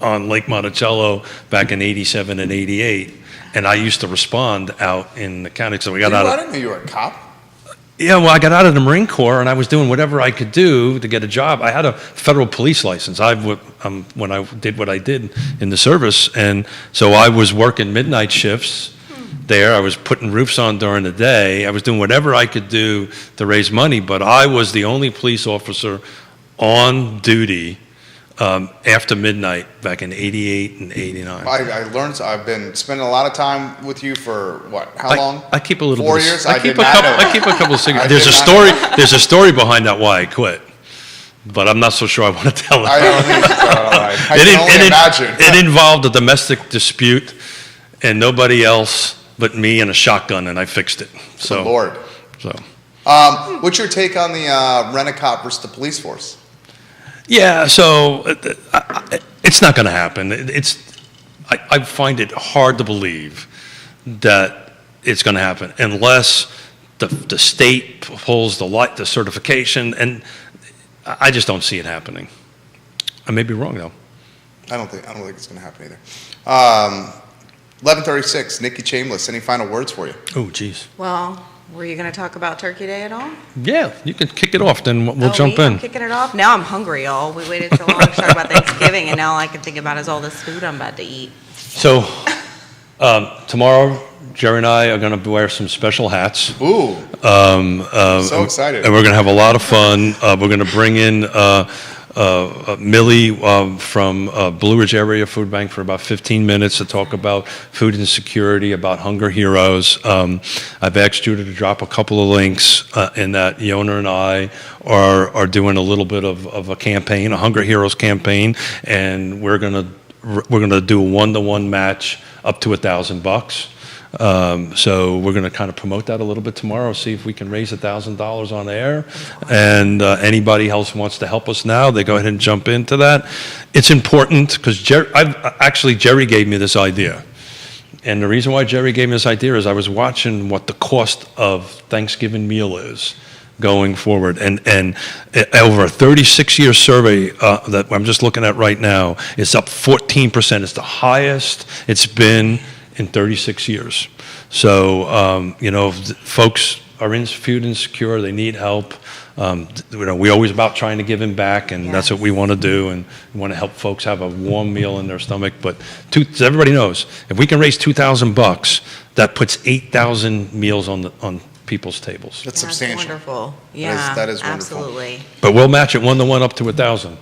on Lake Monticello back in 87 and 88, and I used to respond out in the county. So we got I didn't know you were a cop. Yeah, well, I got out of the Marine Corps, and I was doing whatever I could do to get a job. I had a federal police license. When I did what I did in the service, and so I was working midnight shifts there. I was putting roofs on during the day. I was doing whatever I could do to raise money, but I was the only police officer on duty after midnight back in '88 and '89. I learned. I've been spending a lot of time with you for what? How long? I keep a little 4 bit. years. I keep a couple of cigarettes. There's a story. There's a story behind that why I quit, but I'm not so sure I want to tell it. I don't need to tell it. I can only imagine. It involved a domestic dispute, and nobody else but me and a shotgun, and I fixed it. So, Good Lord. So. What's your take on the rent-a-cop versus the police force? Yeah, so it's not going to happen. I find it hard to believe that it's going to happen unless the state pulls the certification, and I just don't see it happening. I may be wrong though. I don't think it's going to happen either. 11:36. Nikki Chambliss. Any final words for you? Oh, geez. Well, were you going to talk about Turkey Day at all? Yeah, you can kick it off, then we'll jump me? in. I'm kicking it off? Now I'm hungry, y'all. We waited so long to talk about Thanksgiving, and now all I can think about is all this food I'm about to eat. So tomorrow, Jerry and I are going to wear some special hats. Ooh. So excited. And we're going to have a lot of fun. We're going to bring in Millie from Blue Ridge Area Food Bank for about 15 minutes to talk about food insecurity, about Hunger Heroes. I've asked Judah to drop a couple of links in that Yona and I are doing a little bit of a campaign, a Hunger Heroes campaign, and we're gonna do a 1-to-1 match up to $1,000. So we're going to kind of promote that a little bit tomorrow, see if we can raise $1,000 on air. And anybody else wants to help us now, they go ahead and jump into that. It's important because Jerry gave me this idea. And the reason why Jerry gave me this idea is I was watching what the cost of Thanksgiving meal is going forward. And over a 36-year survey that I'm just looking at right now, it's up 14%. It's the highest it's been in 36 years. So, folks are food insecure, they need help. We're always about trying to give them back, and that's what we want to do, and we want to help folks have a warm meal in their stomach. But everybody knows, if we can raise $2,000, that puts 8,000 meals on people's tables. That's substantial. Wonderful. Yeah, that is wonderful. Absolutely. But we'll match it 1-to-1 up to 1,000.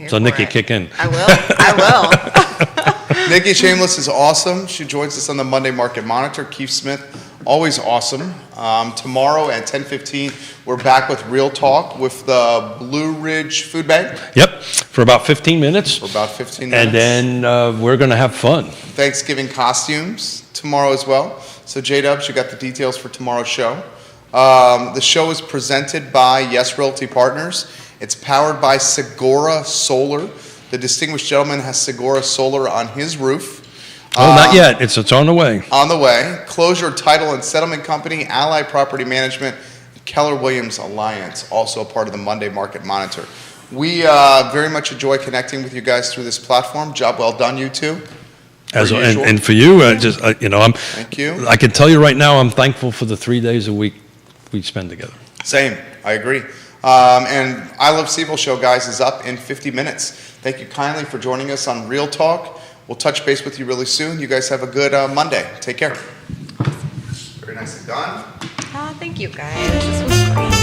So Nikki, kick in. I will. Nikki Chambliss is awesome. She joins us on the Monday Market Monitor. Keith Smith, always awesome. Tomorrow at 10:15, we're back with Real Talk with the Blue Ridge Food Bank. Yep, for about 15 minutes. For about 15 minutes. And then we're going to have fun. Thanksgiving costumes tomorrow as well. So J-Dubs, you got the details for tomorrow's show. The show is presented by Yes Realty Partners. It's powered by Segura Solar. The distinguished gentleman has Segura Solar on his roof. Oh, not yet. It's on the way. On the way. Closure, Title, and Settlement Company, Ally Property Management, Keller Williams Alliance, also a part of the Monday Market Monitor. We very much enjoy connecting with you guys through this platform. Job well done, you two. And for you, Thank you. I can tell you right now, I'm thankful for the 3 days a week we spend together. Same. I agree. And I Love Seville show, guys, is up in 50 minutes. Thank you kindly for joining us on Real Talk. We'll touch base with you really soon. You guys have a good Monday. Take care. Very nicely done. Thank you, guys. This was great.